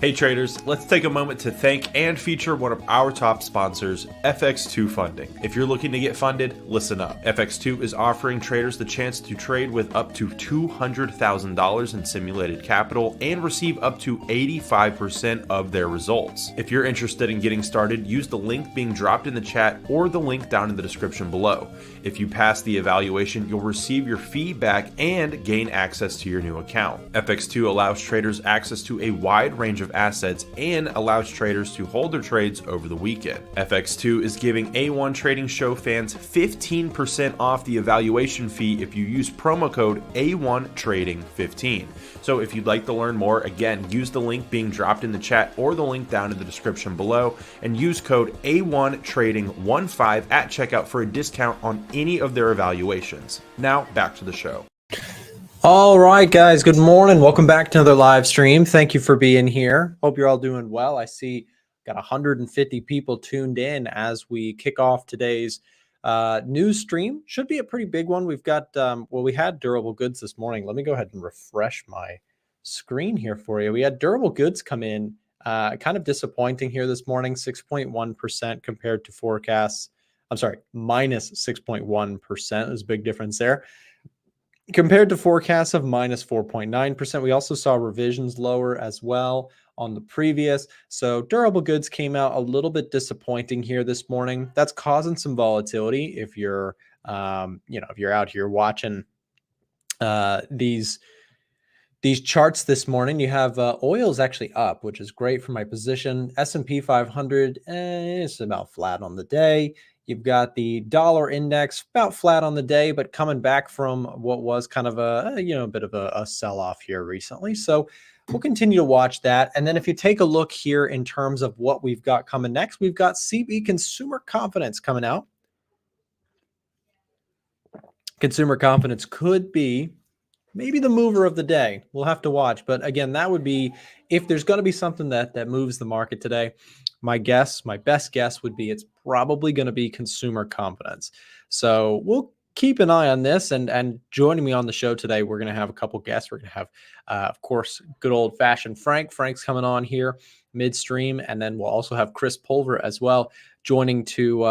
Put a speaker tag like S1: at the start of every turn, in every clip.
S1: Hey traders, let's take a moment to thank and feature one of our top sponsors, FX2 Funding. If you're looking to get funded, listen up. FX2 is offering traders the chance to trade with up to $200,000 in simulated capital and receive up to 85% of their results. If you're interested in getting started, use the link being dropped in the chat or the link down in the description below. If you pass the evaluation, you'll receive your feedback and gain access to your new account. FX2 allows traders access to a wide range of assets and allows traders to hold their trades over the weekend. FX2 is giving A1 Trading Show fans 15% off the evaluation fee if you use promo code A1Trading15. So if you'd like to learn more, again, use the link being dropped in the chat or the link down in the description below and use code A1Trading15 at checkout for a discount on any of their evaluations. Now back to the show.
S2: All right, guys, good morning. Welcome back to another live stream. Thank you for being here. Hope you're all doing well. I see got 150 people tuned in as we kick off today's news stream. Should be a pretty big one. We've got, we had durable goods this morning. Let me go ahead and refresh my screen here for you. We had durable goods come in kind of disappointing here this morning, 6.1% compared to forecasts. I'm sorry, minus 6.1%. There's a big difference there. Compared to forecasts of minus 4.9%, we also saw revisions lower as well on the previous. So durable goods came out a little bit disappointing here this morning. That's causing some volatility. If you're, if you're out here watching these charts this morning, you have oil is actually up, which is great for my position. S&P 500 is about flat on the day. You've got the dollar index about flat on the day, but coming back from what was kind of a bit of a sell-off here recently. So we'll continue to watch that. And then if you take a look here in terms of what we've got coming next, we've got CB consumer confidence coming out. Consumer confidence could be maybe the mover of the day. We'll have to watch. But again, that would be, if there's going to be something that moves the market today, my best guess would be it's probably going to be consumer confidence. So we'll keep an eye on this. And joining me on the show today, we're going to have a couple guests. We're going to have, of course, good old fashioned Frank. Frank's coming on here midstream. And then we'll also have Chris Pulver as well joining to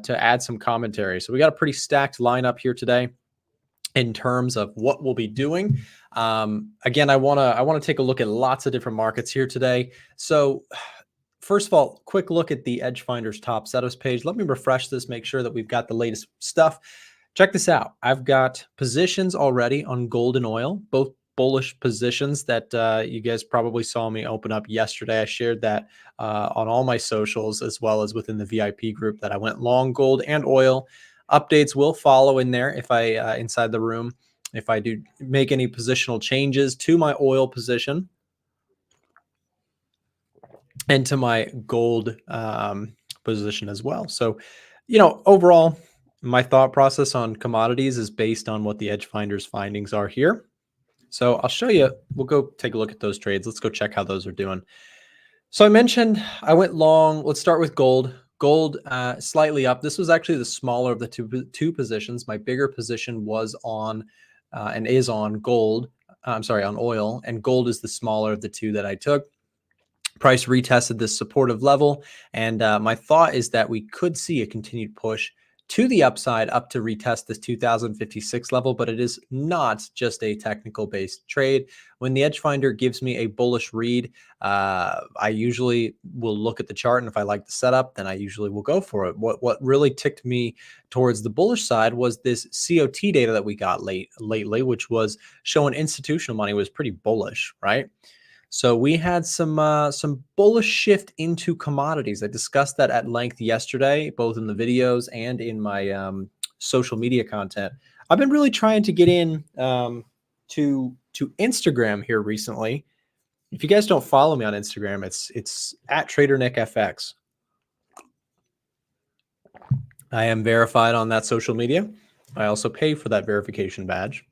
S2: add some commentary. So we got a pretty stacked lineup here today in terms of what we'll be doing. Again, I want to take a look at lots of different markets here today. So first of all, quick look at the Edge Finder's top setups page. Let me refresh this, make sure that we've got the latest stuff. Check this out. I've got positions already on gold and oil, both bullish positions that you guys probably saw me open up yesterday. I shared that on all my socials as well as within the VIP group that I went long gold and oil. Updates will follow in there if I inside the room, if I do make any positional changes to my oil position and to my gold position as well. So, overall, my thought process on commodities is based on what the Edge Finder's findings are here. So I'll show you. We'll go take a look at those trades. Let's go check how those are doing. So I mentioned I went long. Let's start with gold. Gold slightly up. This was actually the smaller of the two positions. My bigger position was on and is on gold. I'm sorry, on oil, and gold is the smaller of the two that I took. Price retested this supportive level, and my thought is that we could see a continued push to the upside up to retest this 2056 level, but it is not just a technical based trade. When the Edge Finder gives me a bullish read, I usually will look at the chart, and if I like the setup, then I usually will go for it. What really ticked me towards the bullish side was this COT data that we got lately, which was showing institutional money was pretty bullish, right? So we had some bullish shift into commodities. I discussed that at length yesterday, both in the videos and in my social media content. I've been really trying to get in to Instagram here recently. If you guys don't follow me on Instagram, it's at TraderNickFX. I am verified on that social media. I also pay for that verification badge.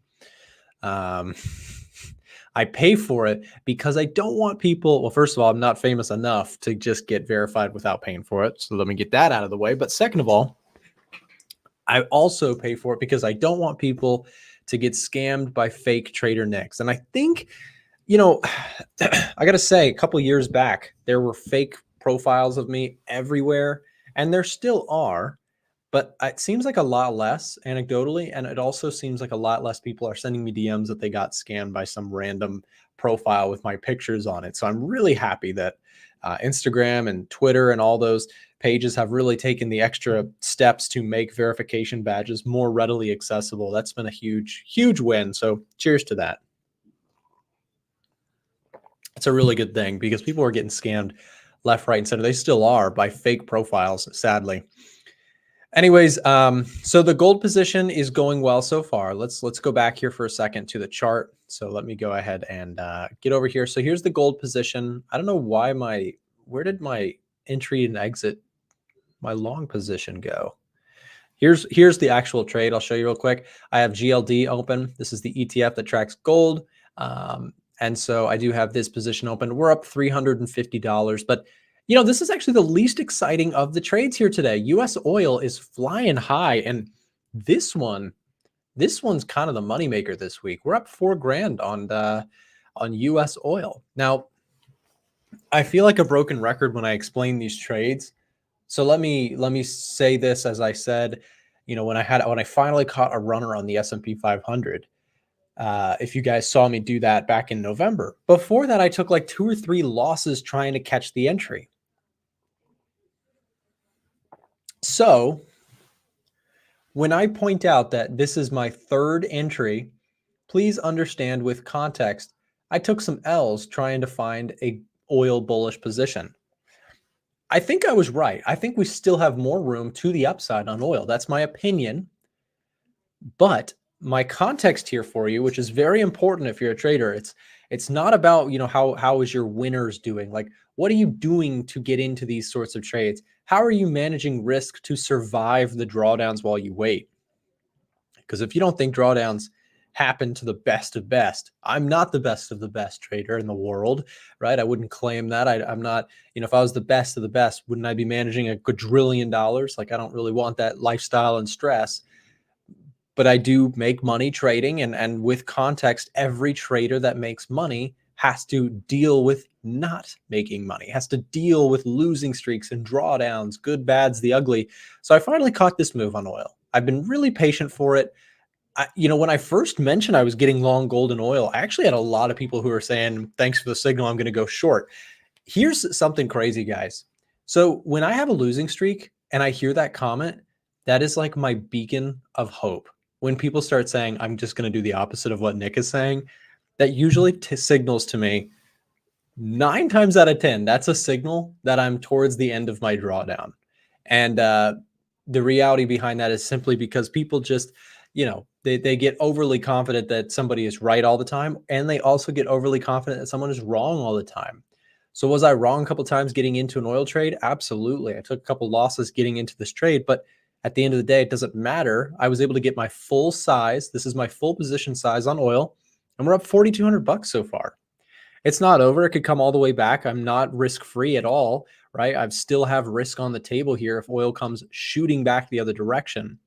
S2: I pay for it because I don't want people, well, first of all, I'm not famous enough to just get verified without paying for it. So let me get that out of the way. But second of all, I also pay for it because I don't want people to get scammed by fake Trader Nicks. And I think You know, I got to say, a couple years back, there were fake profiles of me everywhere, and there still are, but it seems like a lot less anecdotally. And it also seems like a lot less people are sending me DMs that they got scammed by some random profile with my pictures on it. So I'm really happy that Instagram and Twitter and all those pages have really taken the extra steps to make verification badges more readily accessible. That's been a huge, huge win. So cheers to that. It's a really good thing because people are getting scammed left, right, and center. They still are by fake profiles, sadly. Anyways, so the gold position is going well so far. Let's go back here for a second to the chart. So let me go ahead and get over here. So here's the gold position. I don't know why where did my entry and exit, my long position go? Here's the actual trade. I'll show you real quick. I have GLD open. This is the ETF that tracks gold. And so I do have this position open. We're up $350, but you know, this is actually the least exciting of the trades here today. US oil is flying high, and this one's kind of the moneymaker this week. We're up $4,000 on US oil. Now, I feel like a broken record when I explain these trades. So let me say this, as I said, you know, when I finally caught a runner on the S&P 500. If you guys saw me do that back in November. Before that, I took like 2 or 3 losses trying to catch the entry. So when I point out that this is my 3rd entry, please understand with context, I took some L's trying to find a oil bullish position. I think I was right. I think we still have more room to the upside on oil. That's my opinion. But my context here for you, which is very important if you're a trader, it's not about, you know, how is your winners doing? Like, what are you doing to get into these sorts of trades? How are you managing risk to survive the drawdowns while you wait? Because if you don't think drawdowns happen to the best of best, I'm not the best of the best trader in the world, right? I wouldn't claim that. I'm not, you know, if I was the best of the best, wouldn't I be managing a quadrillion dollars? Like, I don't really want that lifestyle and stress. But I do make money trading, and with context, every trader that makes money has to deal with not making money, has to deal with losing streaks and drawdowns, good, bads, the ugly. So I finally caught this move on oil. I've been really patient for it. You know, when I first mentioned I was getting long gold and oil, I actually had a lot of people who were saying, thanks for the signal, I'm going to go short. Here's something crazy, guys. So when I have a losing streak and I hear that comment, that is like my beacon of hope. When people start saying, I'm just going to do the opposite of what Nick is saying, that usually signals to me 9 times out of 10, that's a signal that I'm towards the end of my drawdown. And the reality behind that is simply because people just, you know, they get overly confident that somebody is right all the time. And they also get overly confident that someone is wrong all the time. So was I wrong a couple of times getting into an oil trade? Absolutely. I took a couple losses getting into this trade, but at the end of the day, it doesn't matter. I was able to get my full size. This is my full position size on oil, and we're up $4,200 so far. It's not over. It could come all the way back. I'm not risk-free at all, right? I still have risk on the table here if oil comes shooting back the other direction.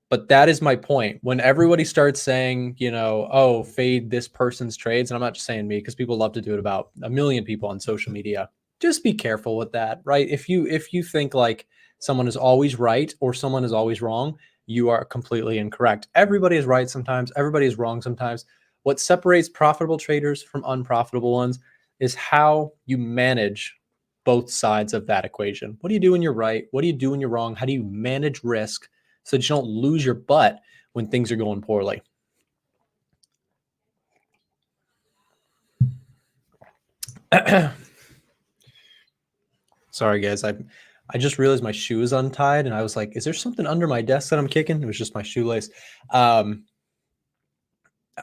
S2: But that is my point. When everybody starts saying, you know, oh, fade this person's trades, and I'm not just saying me, because people love to do it about a million people on social media. Just be careful with that, right? If you think like someone is always right or someone is always wrong, you are completely incorrect. Everybody is right sometimes. Everybody is wrong sometimes. What separates profitable traders from unprofitable ones is how you manage both sides of that equation. What do you do when you're right? What do you do when you're wrong? How do you manage risk so that you don't lose your butt when things are going poorly? Sorry, guys. I just realized my shoe is untied, and I was like, is there something under my desk that I'm kicking? It was just my shoelace.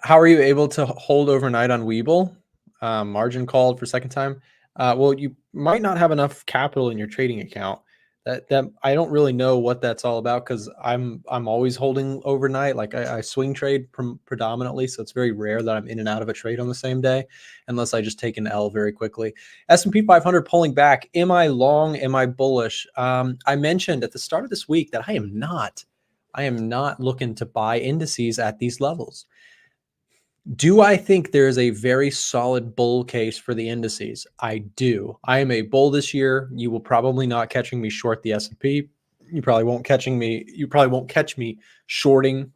S2: How are you able to hold overnight on WeBull? Margin called for second time. Well, you might not have enough capital in your trading account. That I don't really know what that's all about, because I'm always holding overnight. Like I swing trade predominantly, so it's very rare that I'm in and out of a trade on the same day, unless I just take an L very quickly. S&P 500 pulling back. Am I long? Am I bullish? I mentioned at the start of this week that I am not looking to buy indices at these levels. Do I think there is a very solid bull case for the indices? I do. I am a bull this year. You will probably not catching me short the S&P. You probably won't catch me shorting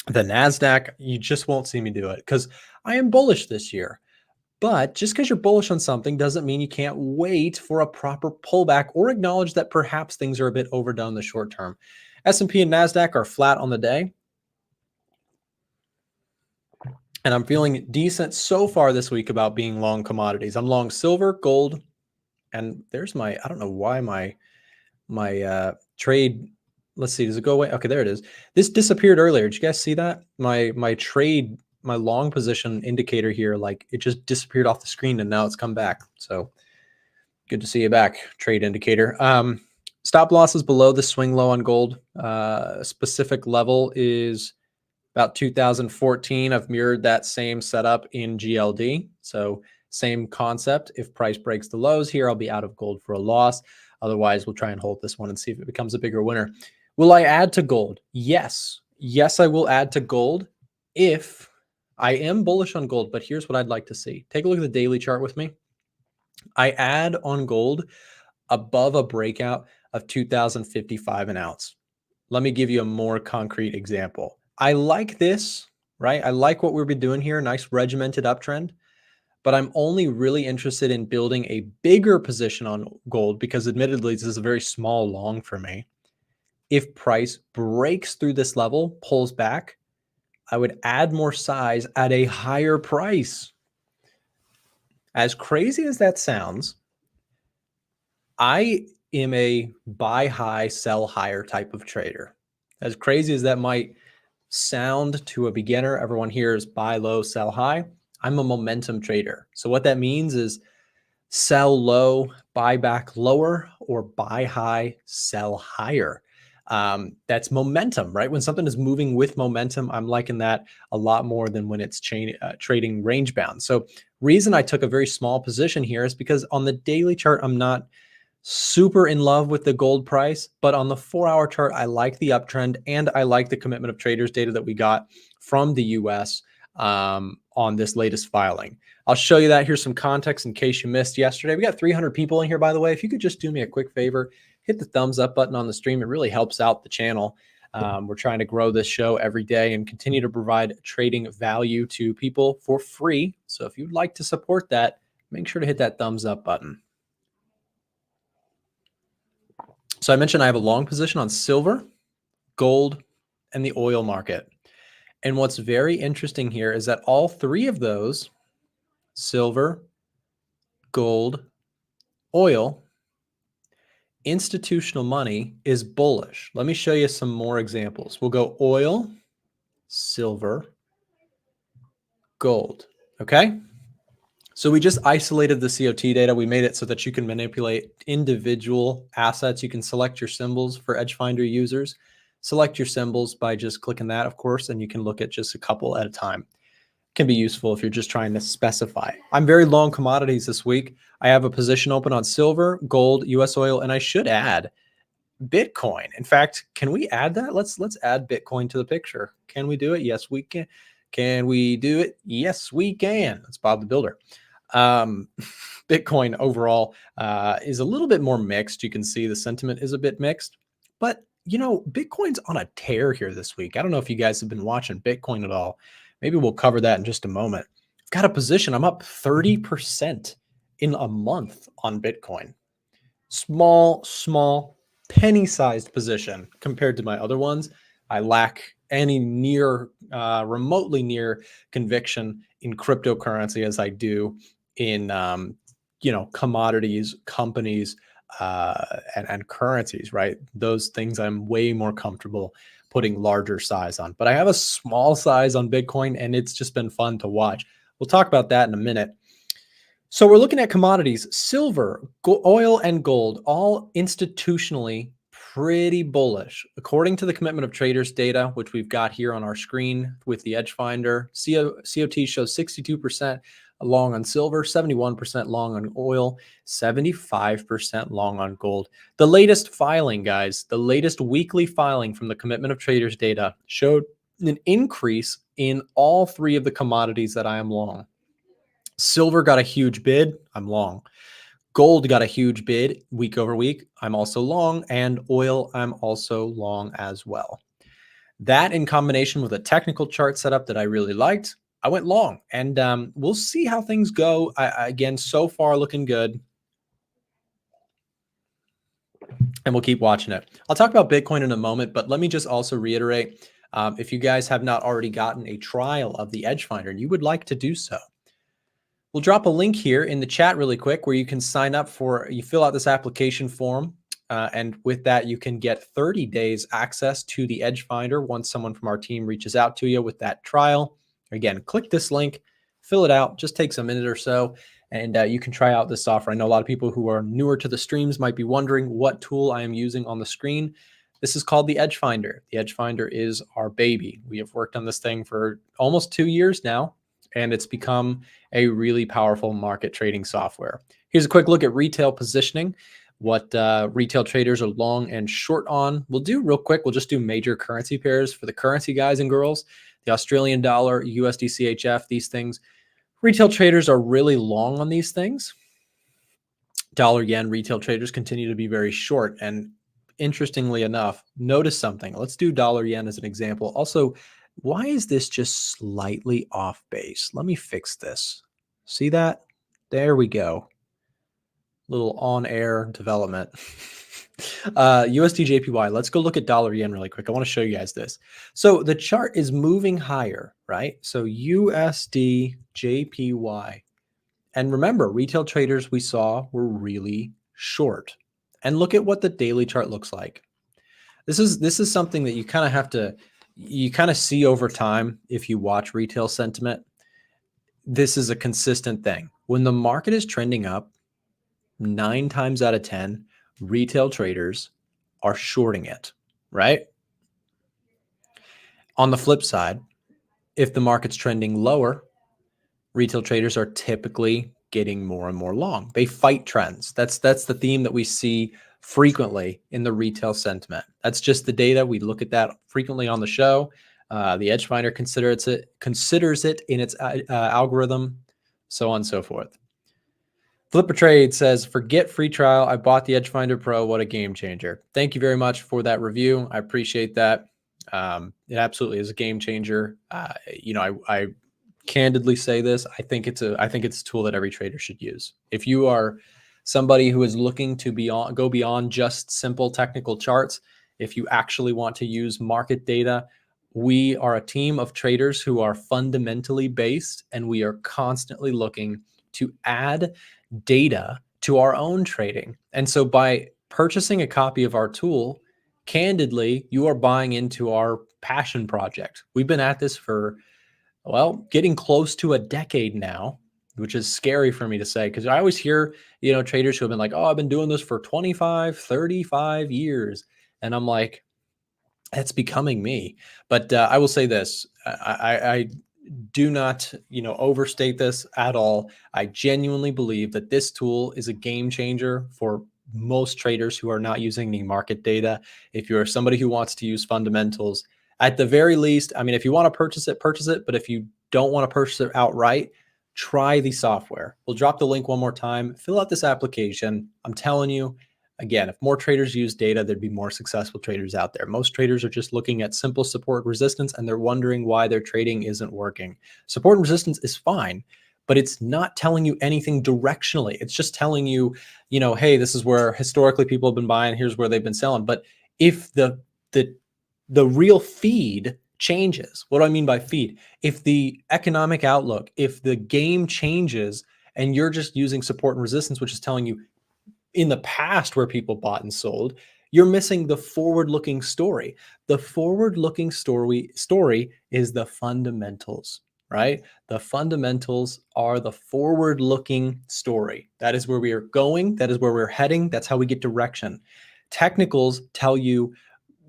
S2: the NASDAQ. You just won't see me do it because I am bullish this year. But just because you're bullish on something doesn't mean you can't wait for a proper pullback or acknowledge that perhaps things are a bit overdone in the short term. S&P and NASDAQ are flat on the day. And I'm feeling decent so far this week about being long commodities. I'm long silver, gold, and there's my, I don't know why my trade, let's see, does it go away? Okay, there it is. This disappeared earlier. Did you guys see that? My trade, my long position indicator here, like it just disappeared off the screen and now it's come back. So good to see you back, trade indicator. Stop losses below the swing low on gold. Specific level is about 2014. I've mirrored that same setup in GLD. So same concept. If price breaks the lows here, I'll be out of gold for a loss. Otherwise, we'll try and hold this one and see if it becomes a bigger winner. Will I add to gold? Yes. Yes, I will add to gold if I am bullish on gold. But here's what I'd like to see. Take a look at the daily chart with me. I add on gold above a breakout of 2055 an ounce. Let me give you a more concrete example. I like this, right? I like what we've been doing here. Nice regimented uptrend. But I'm only really interested in building a bigger position on gold because admittedly, this is a very small long for me. If price breaks through this level, pulls back, I would add more size at a higher price. As crazy as that sounds, I am a buy high, sell higher type of trader. As crazy as that might sound to a beginner, everyone here is buy low, sell high. I'm a momentum trader. So what that means is sell low, buy back lower, or buy high, sell higher. That's momentum, right? When something is moving with momentum, I'm liking that a lot more than when it's trading range bound. So reason I took a very small position here is because on the daily chart, I'm not super in love with the gold price, but on the 4-hour chart, I like the uptrend and I like the commitment of traders data that we got from the US on this latest filing. I'll show you that. Here's some context in case you missed yesterday. We got 300 people in here, by the way. If you could just do me a quick favor, hit the thumbs up button on the stream. It really helps out the channel. We're trying to grow this show every day and continue to provide trading value to people for free. So if you'd like to support that, make sure to hit that thumbs up button. So I mentioned I have a long position on silver, gold, and the oil market. And what's very interesting here is that all three of those, silver, gold, oil, institutional money is bullish. Let me show you some more examples. We'll go oil, silver, gold. Okay. So we just isolated the COT data. We made it so that you can manipulate individual assets. You can select your symbols for EdgeFinder users. Select your symbols by just clicking that, of course, and you can look at just a couple at a time. Can be useful if you're just trying to specify. I'm very long commodities this week. I have a position open on silver, gold, US oil, and I should add Bitcoin. In fact, can we add that? Let's add Bitcoin to the picture. Can we do it? Yes, we can. Can we do it? Yes, we can. That's Bob the Builder. Bitcoin overall is a little bit more mixed. You can see the sentiment is a bit mixed, but you know, Bitcoin's on a tear here this week. I don't know if you guys have been watching Bitcoin at all. Maybe we'll cover that in just a moment. I've got a position. I'm up 30% in a month on Bitcoin. Small, penny-sized position compared to my other ones. I lack any remotely near conviction in cryptocurrency as I do in, commodities, companies, and currencies, right? Those things I'm way more comfortable putting larger size on. But I have a small size on Bitcoin, and it's just been fun to watch. We'll talk about that in a minute. So we're looking at commodities, silver, oil, and gold, all institutionally pretty bullish. According to the commitment of traders data, which we've got here on our screen with the Edge Finder, COT shows 62% long on silver, 71% long on oil, 75% long on gold. The latest filing, guys, the latest weekly filing from the commitment of traders data showed an increase in all three of the commodities that I am long. Silver got a huge bid, I'm long. Gold got a huge bid week over week, I'm also long. And oil, I'm also long as well. That in combination with a technical chart setup that I really liked, I went long. And we'll see how things go. Again, so far looking good. And we'll keep watching it. I'll talk about Bitcoin in a moment, but let me just also reiterate, if you guys have not already gotten a trial of the Edge Finder and you would like to do so, we'll drop a link here in the chat really quick where you can sign up for, you fill out this application form. And with that, you can get 30 days access to the Edge Finder once someone from our team reaches out to you with that trial. Again, click this link, fill it out, just takes a minute or so, and you can try out this software. I know a lot of people who are newer to the streams might be wondering what tool I am using on the screen. This is called the Edge Finder. The Edge Finder is our baby. We have worked on this thing for almost 2 years now, and it's become a really powerful market trading software. Here's a quick look at retail positioning, what retail traders are long and short on. We'll do real quick. We'll just do major currency pairs for the currency guys and girls, the Australian dollar, USD CHF, these things. Retail traders are really long on these things. Dollar yen retail traders continue to be very short. And interestingly enough, notice something. Let's do dollar yen as an example. Also, why is this just slightly off base? Let me fix this. See that? There we go. Little on-air development. USD JPY. Let's go look at dollar yen really quick. I want to show you guys this. So the chart is moving higher, right? So USD JPY. And remember, retail traders we saw were really short. And look at what the daily chart looks like. This is something that you kind of have to, you kind of see over time if you watch retail sentiment. This is a consistent thing. When the market is trending up, 9 times out of 10, retail traders are shorting it, right? On the flip side, if the market's trending lower, retail traders are typically getting more and more long. They fight trends. That's the theme that we see frequently in the retail sentiment. That's just the data. We look at that frequently on the show. The Edge Finder considers it in its algorithm, so on and so forth. Flipper Trade says, forget free trial. I bought the Edge Finder Pro. What a game changer. Thank you very much for that review. I appreciate that. It absolutely is a game changer. I candidly say this. I think it's a tool that every trader should use. If you are somebody who is looking to go beyond just simple technical charts, if you actually want to use market data, we are a team of traders who are fundamentally based, and we are constantly looking to add data to our own trading. And so by purchasing a copy of our tool, candidly, you are buying into our passion project. We've been at this for, well, getting close to a decade now, which is scary for me to say, because I always hear, traders who have been like, oh, I've been doing this for 25, 35 years. And I'm like, that's becoming me. But I will say this, I do not, overstate this at all. I genuinely believe that this tool is a game changer for most traders who are not using the market data. If you're somebody who wants to use fundamentals, at the very least, I mean, if you want to purchase it, purchase it. But if you don't want to purchase it outright, try the software. We'll drop the link one more time. Fill out this application. I'm telling you, again, if more traders use data, there'd be more successful traders out there. Most traders are just looking at simple support and resistance, and they're wondering why their trading isn't working. Support and resistance is fine, but it's not telling you anything directionally. It's just telling you, hey, this is where historically people have been buying, here's where they've been selling. But if the real feed changes, what do I mean by feed? If the economic outlook, if the game changes and you're just using support and resistance, which is telling you in the past where people bought and sold, you're missing the forward-looking story. The forward-looking story is the fundamentals, right? The fundamentals are the forward-looking story. That is where we are going. That is where we're heading. That's how we get direction. Technicals tell you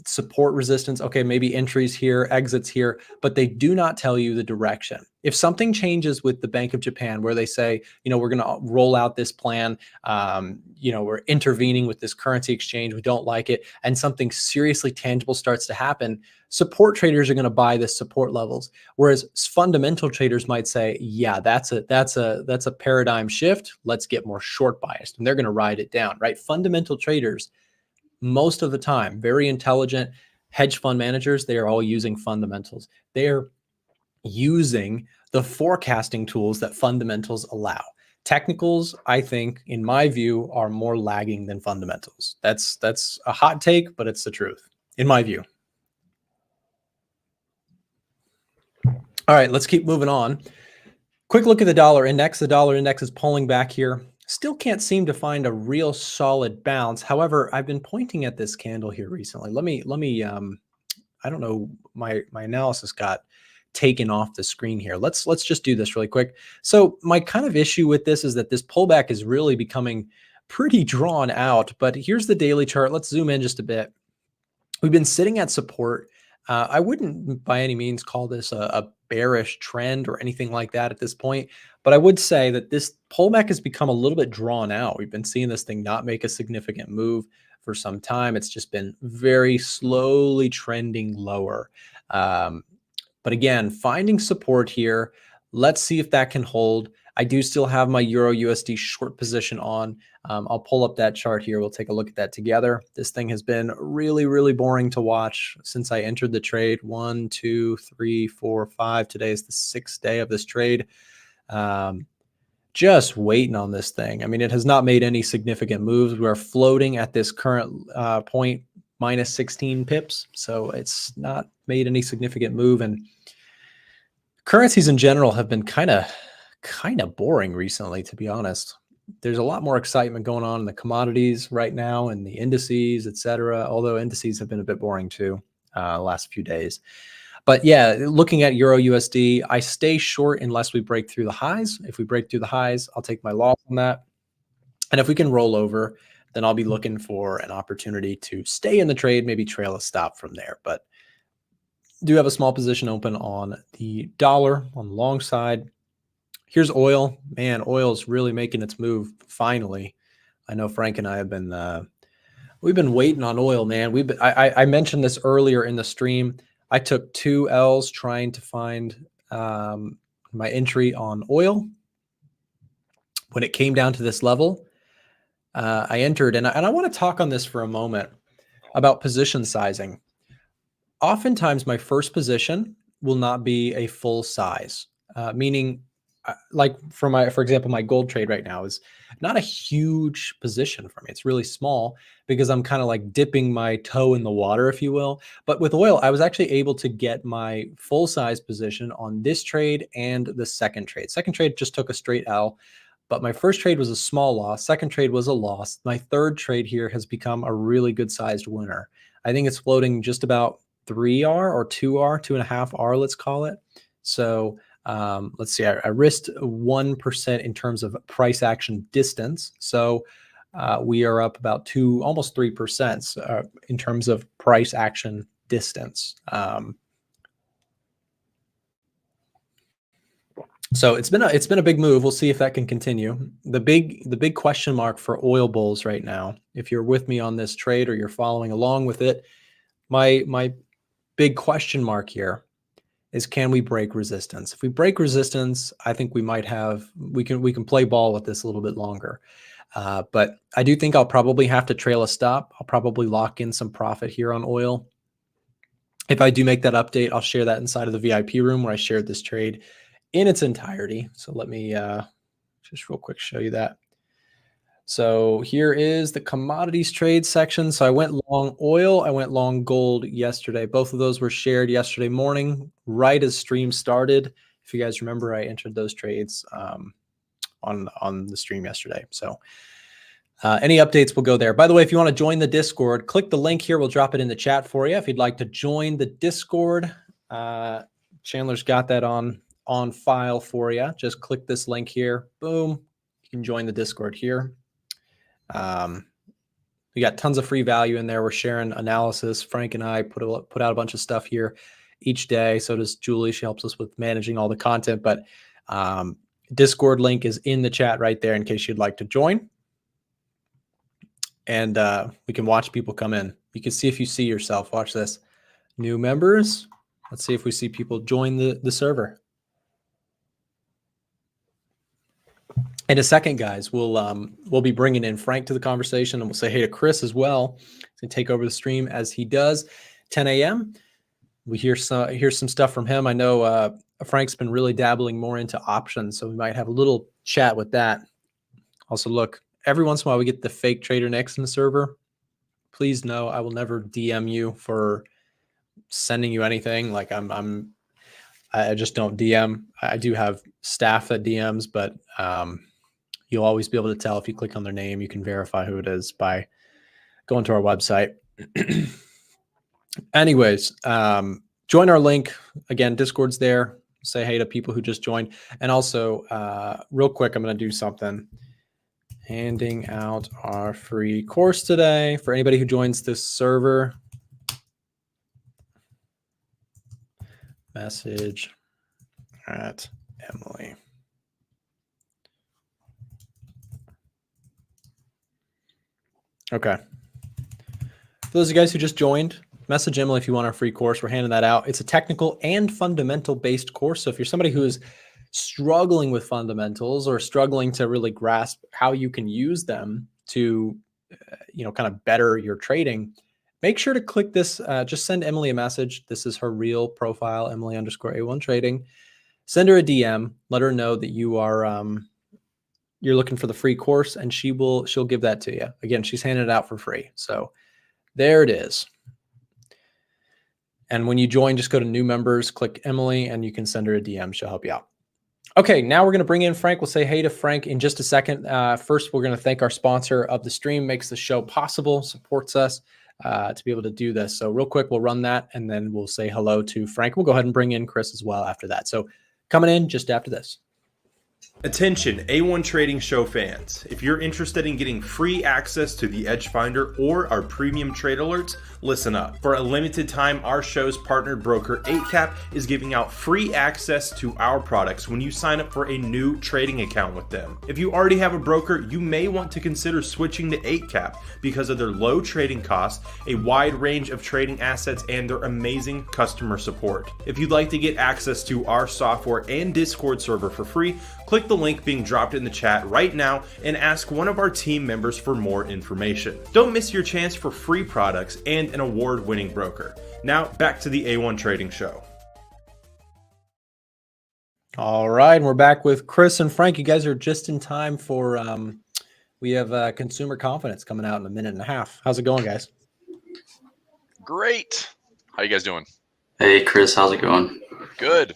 S2: support, resistance. Okay, maybe entries here, exits here, but they do not tell you the direction. If something changes with the Bank of Japan, where they say, we're going to roll out this plan, we're intervening with this currency exchange, we don't like it, and something seriously tangible starts to happen, support traders are going to buy the support levels. Whereas fundamental traders might say, yeah, that's a paradigm shift. Let's get more short biased, and they're going to ride it down, right? Fundamental traders, most of the time, very intelligent hedge fund managers, they are all using fundamentals. They're using the forecasting tools that fundamentals allow. Technicals, I think, in my view, are more lagging than fundamentals. That's a hot take, but it's the truth, in my view. All right, let's keep moving on. Quick look at the dollar index. The dollar index is pulling back here. Still can't seem to find a real solid bounce. However, I've been pointing at this candle here recently. Let me I don't know, my analysis got taken off the screen here. Let's just do this really quick. So my kind of issue with this is that this pullback is really becoming pretty drawn out, but here's the daily chart. Let's zoom in just a bit. We've been sitting at support. I wouldn't by any means call this a bearish trend or anything like that at this point, but I would say that this pullback has become a little bit drawn out. We've been seeing this thing not make a significant move for some time. It's just been very slowly trending lower. But again, finding support here. Let's see if that can hold. I do still have my Euro USD short position on. I'll pull up that chart here. We'll take a look at that together. This thing has been really, really boring to watch since I entered the trade. 1, 2, 3, 4, 5. Today is the 6th day of this trade. Just waiting on this thing. I mean, it has not made any significant moves. We are floating at this current point, minus 16 pips. So it's not made any significant move. And currencies in general have been kind of boring recently, to be honest. There's a lot more excitement going on in the commodities right now and the indices, etc. Although indices have been a bit boring too the last few days. But yeah, looking at Euro USD, I stay short unless we break through the highs. If we break through the highs, I'll take my loss on that. And if we can roll over, then I'll be looking for an opportunity to stay in the trade, maybe trail a stop from there. But do have a small position open on the dollar on the long side. Here's oil. Man, oil is really making its move finally. I know Frank and I have been we've been waiting on oil, man. I mentioned this earlier in the stream. I took 2 L's trying to find my entry on oil. When it came down to this level, I entered, and I want to talk on this for a moment about position sizing. Oftentimes, my first position will not be a full size, meaning like for example, my gold trade right now is not a huge position for me. It's really small because I'm kind of like dipping my toe in the water, if you will. But with oil, I was actually able to get my full size position on this trade and the second trade. Second trade just took a straight L, but my first trade was a small loss. Second trade was a loss. My third trade here has become a really good sized winner. I think it's floating just about 3R or 2R, 2.5R, let's call it. So let's see, I risked 1% in terms of price action distance. So we are up about almost 3% in terms of price action distance. So it's been a big move. We'll see if that can continue. The big question mark for oil bulls right now, if you're with me on this trade or you're following along with it, my big question mark here is, can we break resistance? If we break resistance, I think we can play ball with this a little bit longer. But I do think I'll probably have to trail a stop. I'll probably lock in some profit here on oil. If I do make that update, I'll share that inside of the VIP room where I shared this trade in its entirety. So let me just real quick show you that. So here is the commodities trade section. So I went long oil, I went long gold yesterday. Both of those were shared yesterday morning, right as stream started. If you guys remember, I entered those trades on the stream yesterday. So any updates will go there. By the way, if you want to join the Discord, click the link here. We'll drop it in the chat for you. If you'd like to join the Discord, Chandler's got that on file for you. Just click this link here. Boom. You can join the Discord here. We got tons of free value in there. We're sharing analysis. Frank and I put out a bunch of stuff here each day. So does Julie. She helps us with managing all the content. But Discord link is in the chat right there in case you'd like to join. And we can watch people come in. You can see if you see yourself. Watch this. New members. Let's see if we see people join the server. In a second, guys, we'll be bringing in Frank to the conversation, and we'll say hey to Chris as well to take over the stream as he does. 10 a.m. We hear some stuff from him. I know Frank's been really dabbling more into options, so we might have a little chat with that. Also, look, every once in a while we get the fake trader next in the server. Please know I will never DM you for sending you anything. Like I just don't DM. I do have staff that DMs, but you'll always be able to tell if you click on their name. You can verify who it is by going to our website. Anyways, join our link. Again, Discord's there. Say hey to people who just joined. And also, real quick, I'm going to do something. Handing out our free course today for anybody who joins this server. Message at Emily. Okay. For those of you guys who just joined, message Emily if you want our free course. We're handing that out. It's a technical and fundamental based course. So if you're somebody who is struggling with fundamentals or struggling to really grasp how you can use them to, kind of better your trading, make sure to click this. Just send Emily a message. This is her real profile, Emily_A1 Trading. Send her a DM. Let her know that you are you're looking for the free course, and she'll give that to you. Again, she's handing it out for free. So there it is. And when you join, just go to new members, click Emily, and you can send her a DM. She'll help you out. Okay, now we're going to bring in Frank. We'll say hey to Frank in just a second. First, we're going to thank our sponsor of the stream, makes the show possible, supports us to be able to do this. So real quick, we'll run that, and then we'll say hello to Frank. We'll go ahead and bring in Chris as well after that. So coming in just after this.
S1: Attention A1 Trading Show fans. If you're interested in getting free access to the Edge Finder or our premium trade alerts, listen up. For a limited time, our show's partnered broker Eightcap is giving out free access to our products when you sign up for a new trading account with them. If you already have a broker, you may want to consider switching to Eightcap because of their low trading costs, a wide range of trading assets, and their amazing customer support. If you'd like to get access to our software and Discord server for free, click the link being dropped in the chat right now and ask one of our team members for more information. Don't miss your chance for free products and an award-winning broker. Now back to the A1 Trading Show.
S2: All right, and we're back with Chris and Frank. You guys are just in time for we have consumer confidence coming out in a minute and a half. How's it going, guys?
S3: Great. How you guys doing?
S4: Hey, Chris, how's it going?
S3: Good.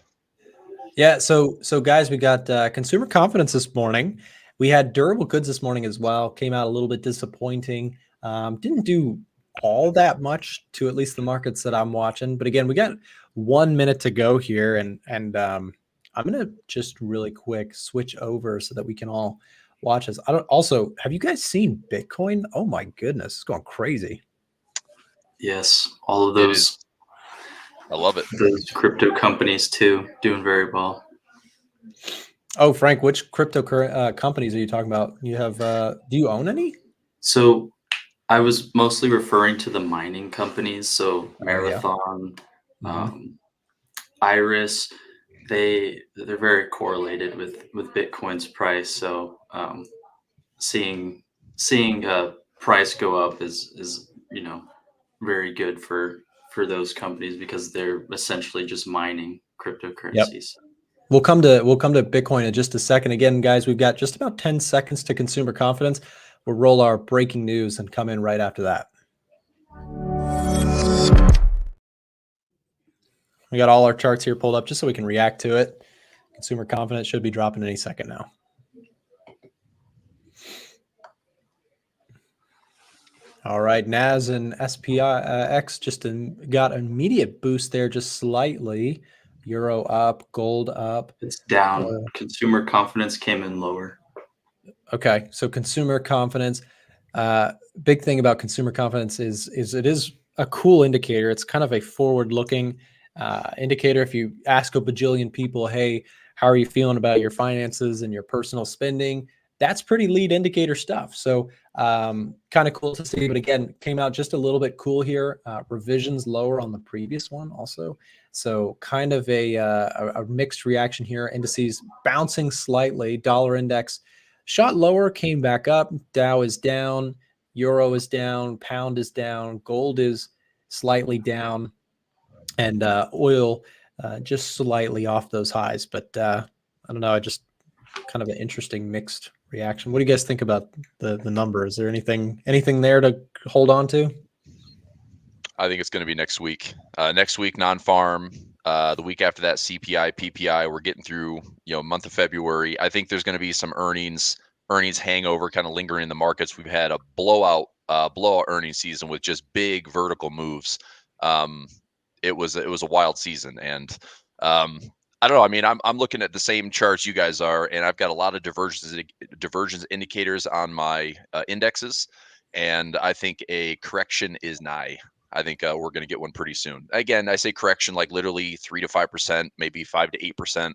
S2: Yeah, so guys, we got consumer confidence this morning. We had durable goods this morning as well. Came out a little bit disappointing. Didn't do all that much to at least the markets that I'm watching. But again, we got 1 minute to go here, and I'm gonna just really quick switch over so that we can all watch this. Also, have you guys seen Bitcoin? Oh my goodness, it's going crazy.
S4: Yes, all of those.
S3: I love it.
S4: Those crypto companies too, doing very well.
S2: Oh, Frank, which crypto companies are you talking about? You have, do you own any?
S4: So I was mostly referring to the mining companies. So Marathon, Iris, they're very correlated with Bitcoin's price. So seeing price go up is very good for those companies because they're essentially just mining cryptocurrencies. Yep.
S2: We'll come to Bitcoin in just a second. Again, guys, we've got just about 10 seconds to consumer confidence. We'll roll our breaking news and come in right after that. We got all our charts here pulled up just so we can react to it. Consumer confidence should be dropping any second now. All right, NAS and SPX just got an immediate boost there, just slightly. Euro up, gold up.
S4: It's down. Consumer confidence came in lower.
S2: Okay, so consumer confidence. big thing about consumer confidence is it is a cool indicator. It's kind of a forward-looking indicator. If you ask a bajillion people, hey, how are you feeling about your finances and your personal spending? That's pretty lead indicator stuff. So kind of cool to see. But again, came out just a little bit cool here. Revisions lower on the previous one also. So kind of a mixed reaction here. Indices bouncing slightly. Dollar index shot lower, came back up. Dow is down. Euro is down. Pound is down. Gold is slightly down. And oil just slightly off those highs. But I don't know. I just kind of an interesting mixed reaction. What do you guys think about the number? Is there anything there to hold on to?
S3: I think it's going to be next week. Next week, non-farm. The week after that, CPI, PPI. We're getting through, month of February. I think there's going to be some earnings hangover kind of lingering in the markets. We've had a blowout earnings season with just big vertical moves. It was a wild season, and I don't know. I mean, I'm looking at the same charts you guys are, and I've got a lot of divergence indicators on my indexes, and I think a correction is nigh. I think we're going to get one pretty soon. Again, I say correction like literally 3 to 5%, maybe 5 to 8%.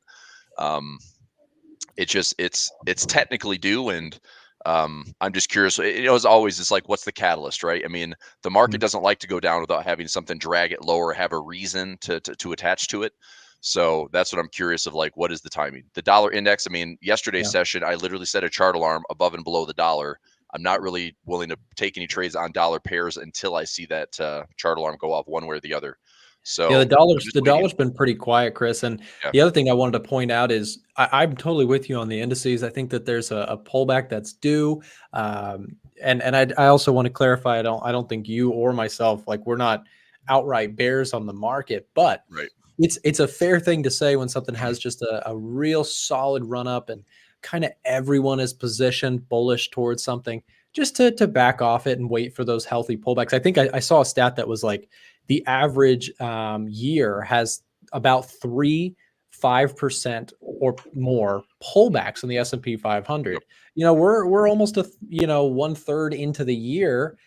S3: It's technically due, and I'm just curious. As always, it's like, what's the catalyst, right? I mean, the market doesn't like to go down without having something drag it lower, have a reason to attach to it. So that's what I'm curious of, like, what is the timing? The dollar index, I mean, yesterday's session, I literally set a chart alarm above and below the dollar. I'm not really willing to take any trades on dollar pairs until I see that chart alarm go off one way or the other. So
S2: yeah, the dollar's been pretty quiet, Chris. And the other thing I wanted to point out is I'm totally with you on the indices. I think that there's a pullback that's due. And I also want to clarify, I don't think you or myself, like, we're not outright bears on the market, but
S3: right.
S2: It's a fair thing to say when something has just a real solid run up and kind of everyone is positioned bullish towards something, just to back off it and wait for those healthy pullbacks. I think I saw a stat that was like the average year has about 5% or more pullbacks in the S&P 500.
S3: Yep.
S2: We're almost 1/3 into the year,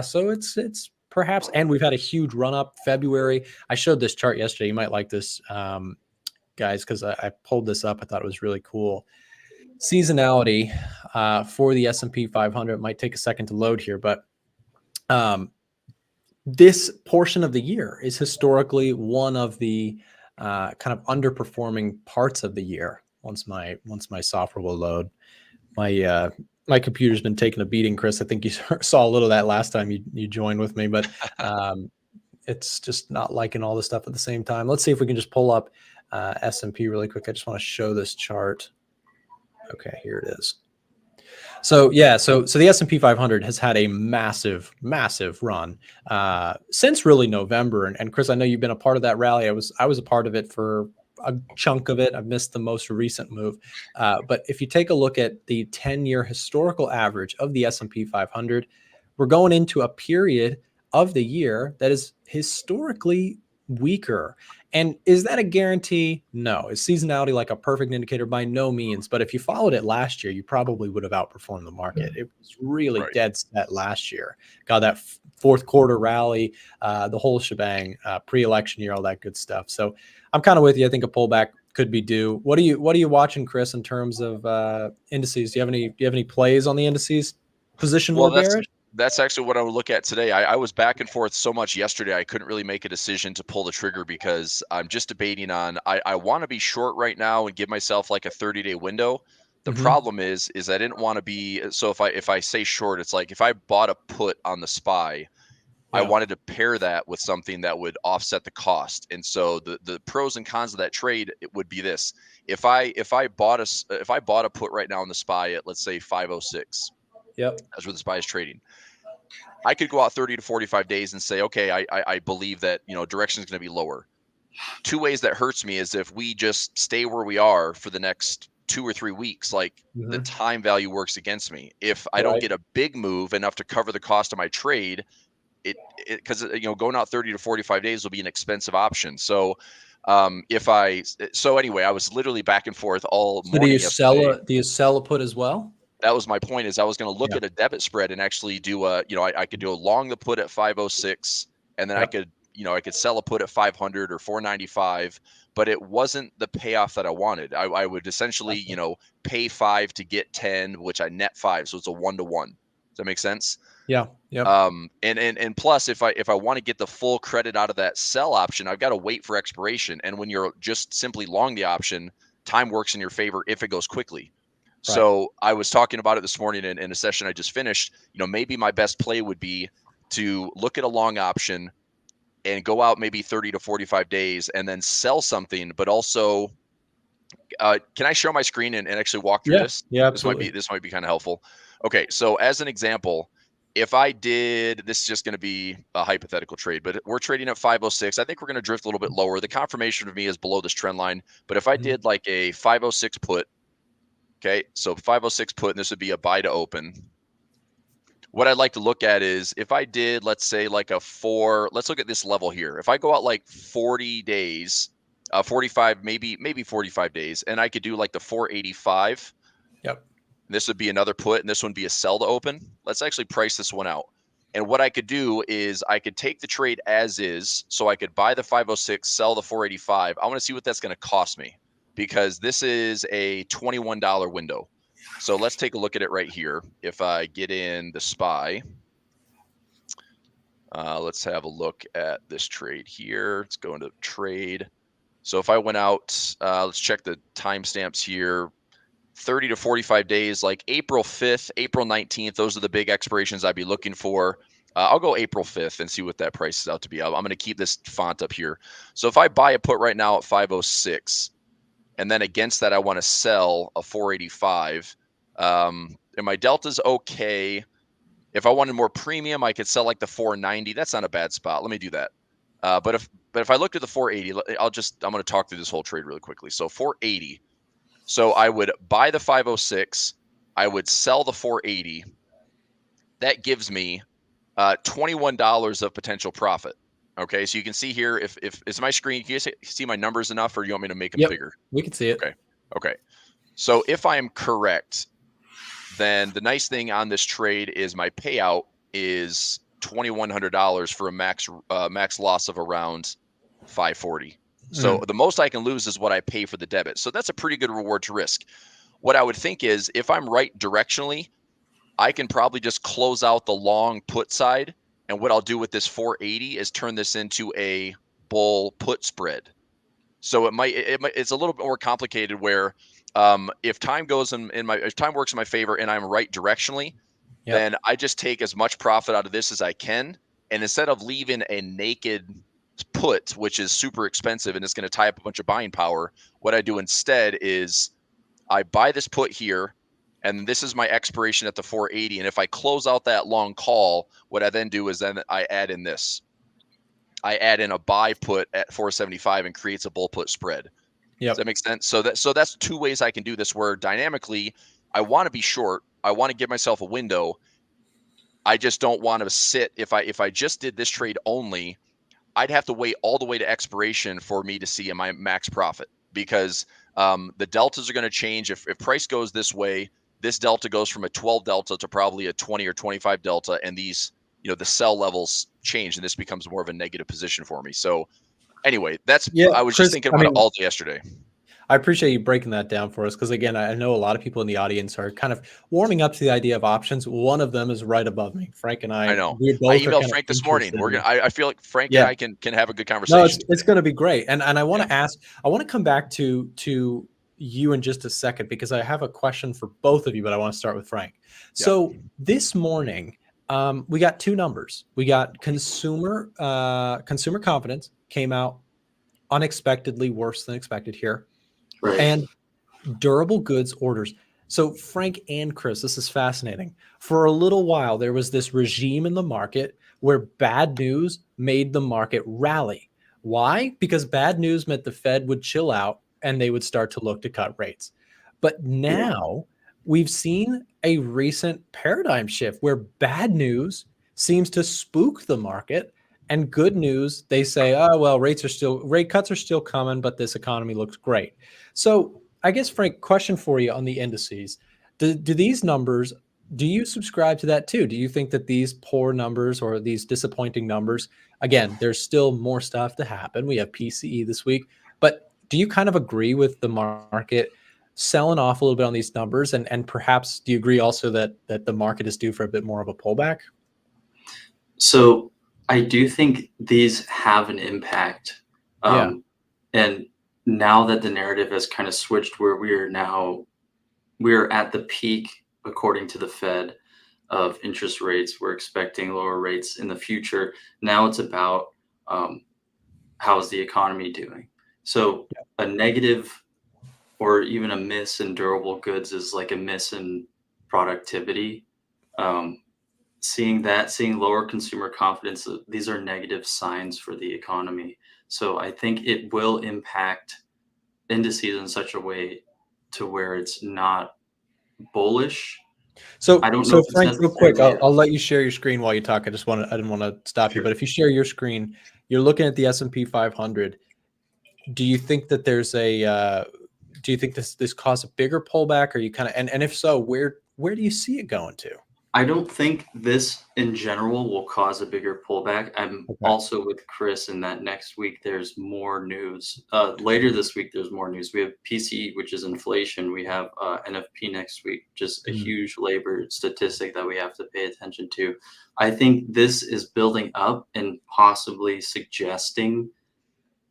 S2: so it's perhaps, and we've had a huge run up. February, I showed this chart yesterday. You might like this, guys, because I pulled this up. I thought it was really cool. Seasonality for the S&P 500. It might take a second to load here, but this portion of the year is historically one of the kind of underperforming parts of the year. Once my software will load, my computer's been taking a beating, Chris. I think you saw a little of that last time you joined with me, but it's just not liking all this stuff at the same time. Let's see if we can just pull up S&P really quick. I just want to show this chart. Okay, here it is. So yeah, so the S&P 500 has had a massive run since really November. And Chris, I know you've been a part of that rally. I was a part of it for a chunk of it. I've missed the most recent move. But if you take a look at the 10-year historical average of the S&P 500, we're going into a period of the year that is historically weaker. And is that a guarantee? No. Is seasonality like a perfect indicator? By no means. But if you followed it last year, you probably would have outperformed the market. It was really dead set last year. Got that fourth quarter rally, the whole shebang, pre-election year, all that good stuff. So I'm kind of with you. I think a pullback could be due. What are you watching, Chris, in terms of indices? Do you have any plays on the indices? Position more bearish?
S3: That's actually what I would look at today. I was back and forth so much yesterday, I couldn't really make a decision to pull the trigger because I'm just debating on, I want to be short right now and give myself like a 30-day window. The problem is I didn't want to be, so if I say short, it's like if I bought a put on the SPY, I wanted to pair that with something that would offset the cost. And so the pros and cons of that trade, it would be this. If I bought a put right now on the SPY at, let's say, 506.
S2: Yep.
S3: That's where the SPY is trading. I could go out 30 to 45 days and say, okay, I believe that, direction is going to be lower. Two ways that hurts me is if we just stay where we are for the next 2 or 3 weeks, like the time value works against me. If I don't get a big move enough to cover the cost of my trade, because going out 30 to 45 days will be an expensive option. So anyway, I was literally back and forth all morning.
S2: Do you sell a put as well?
S3: that was my point. Is I was going to look
S2: Yeah.
S3: at a debit spread and actually do a, I could do a long the put at 506, and then I
S2: Yep.
S3: could, I could sell a put at 500 or 495, but it wasn't the payoff that I wanted. I would essentially, pay 5 to get 10, which I net 5, so it's a 1-to-1. Does that make sense?
S2: Yeah. Yep.
S3: And plus, if I want to get the full credit out of that sell option, I've got to wait for expiration. And when you're just simply long the option, time works in your favor if it goes quickly.
S2: Right.
S3: So I was talking about it this morning in a session I just finished. Maybe my best play would be to look at a long option and go out maybe 30 to 45 days and then sell something, but also, can I show my screen and actually walk through this?
S2: Yeah, absolutely.
S3: This might be kind of helpful. Okay. So as an example, if I did, this is just going to be a hypothetical trade, but we're trading at 506. I think we're going to drift a little bit lower. The confirmation of me is below this trend line, but if I did like a 506 put, okay, so 506 put, and this would be a buy to open. What I'd like to look at is if I did, let's say like let's look at this level here. If I go out like 40 days, 45, maybe 45 days, and I could do like the 485.
S2: Yep.
S3: This would be another put, and this one would be a sell to open. Let's actually price this one out. And what I could do is I could take the trade as is. So I could buy the 506, sell the 485. I want to see what that's going to cost me, because this is a $21 window. So let's take a look at it right here. If I get in the SPY, let's have a look at this trade here. Let's go into trade. So if I went out, let's check the timestamps here. 30 to 45 days, like April 5th, April 19th. Those are the big expirations I'd be looking for. I'll go April 5th and see what that price is out to be. I'm going to keep this font up here. So if I buy a put right now at 506, and then against that, I want to sell a 485, and my delta's okay. If I wanted more premium, I could sell like the 490. That's not a bad spot. Let me do that. But if I looked at the 480, I'm going to talk through this whole trade really quickly. So 480. So I would buy the 506, I would sell the 480. That gives me $21 of potential profit. Okay, so you can see here, if is my screen, can you see my numbers enough, or do you want me to make them bigger?
S2: We can see it.
S3: Okay. So if I am correct, then the nice thing on this trade is my payout is $2,100 for a max loss of around 540. So the most I can lose is what I pay for the debit. So that's a pretty good reward to risk. What I would think is, if I'm right directionally, I can probably just close out the long put side. And what I'll do with this 480 is turn this into a bull put spread. So it's a little bit more complicated, where if time goes if time works in my favor and I'm right directionally, then I just take as much profit out of this as I can. And instead of leaving a naked put, which is super expensive and it's going to tie up a bunch of buying power, what I do instead is I buy this put here, and this is my expiration at the 480. And if I close out that long call, what I then do is then I add in this. I add in a buy put at 475 and creates a bull put spread. Does that make sense? So that's two ways I can do this, where dynamically I want to be short. I want to give myself a window. I just don't want to sit. If I just did this trade only, I'd have to wait all the way to expiration for me to see my max profit, because the deltas are going to change. If price goes this way, this delta goes from a 12 delta to probably a 20 or 25 delta, and these, the sell levels change, and this becomes more of a negative position for me. So anyway, I was just thinking about it all day yesterday.
S2: I appreciate you breaking that down for us, because again, I know a lot of people in the audience are kind of warming up to the idea of options. One of them is right above me. Frank and I
S3: know.
S2: We both
S3: I emailed Frank this morning. I feel like Frank and I can have a good conversation.
S2: No, it's going to be great. And I want to ask. I want to come back to you in just a second, because I have a question for both of you, but I want to start with Frank. So this morning, we got two numbers. We got consumer confidence came out unexpectedly worse than expected here.
S4: Right.
S2: And durable goods orders. So Frank and Chris, this is fascinating. For a little while, there was this regime in the market where bad news made the market rally. Why? Because bad news meant the Fed would chill out and they would start to look to cut rates. But now we've seen a recent paradigm shift where bad news seems to spook the market, and good news, they say, oh, well, rate cuts are still coming, but this economy looks great. So I guess, Frank, question for you on the indices. Do these numbers, do you subscribe to that too? Do you think that these poor numbers or these disappointing numbers, again, there's still more stuff to happen. We have PCE this week, but do you kind of agree with the market selling off a little bit on these numbers? And perhaps do you agree also that the market is due for a bit more of a pullback?
S4: So I do think these have an impact.
S2: Yeah.
S4: And now that the narrative has kind of switched where we're at the peak, according to the Fed, of interest rates. We're expecting lower rates in the future. Now it's about how's the economy doing. So a negative or even a miss in durable goods is like a miss in productivity. Seeing lower consumer confidence, these are negative signs for the economy. So I think it will impact indices in such a way to where it's not bullish.
S2: So,
S4: I don't know if it's
S2: Frank, real quick,
S4: necessarily
S2: I'll let you share your screen while you talk. I didn't want to stop you, but if you share your screen, you're looking at the S&P 500. Do you think that there's do you think this caused a bigger pullback, or you kind of, and if so, where do you see it going to?
S4: I don't think this in general will cause a bigger pullback. I'm
S2: Okay.
S4: also with Chris in that next week there's more news. Later this week there's more news. We have PCE, which is inflation. We have NFP next week, just a huge labor statistic that we have to pay attention to. I think this is building up and possibly suggesting,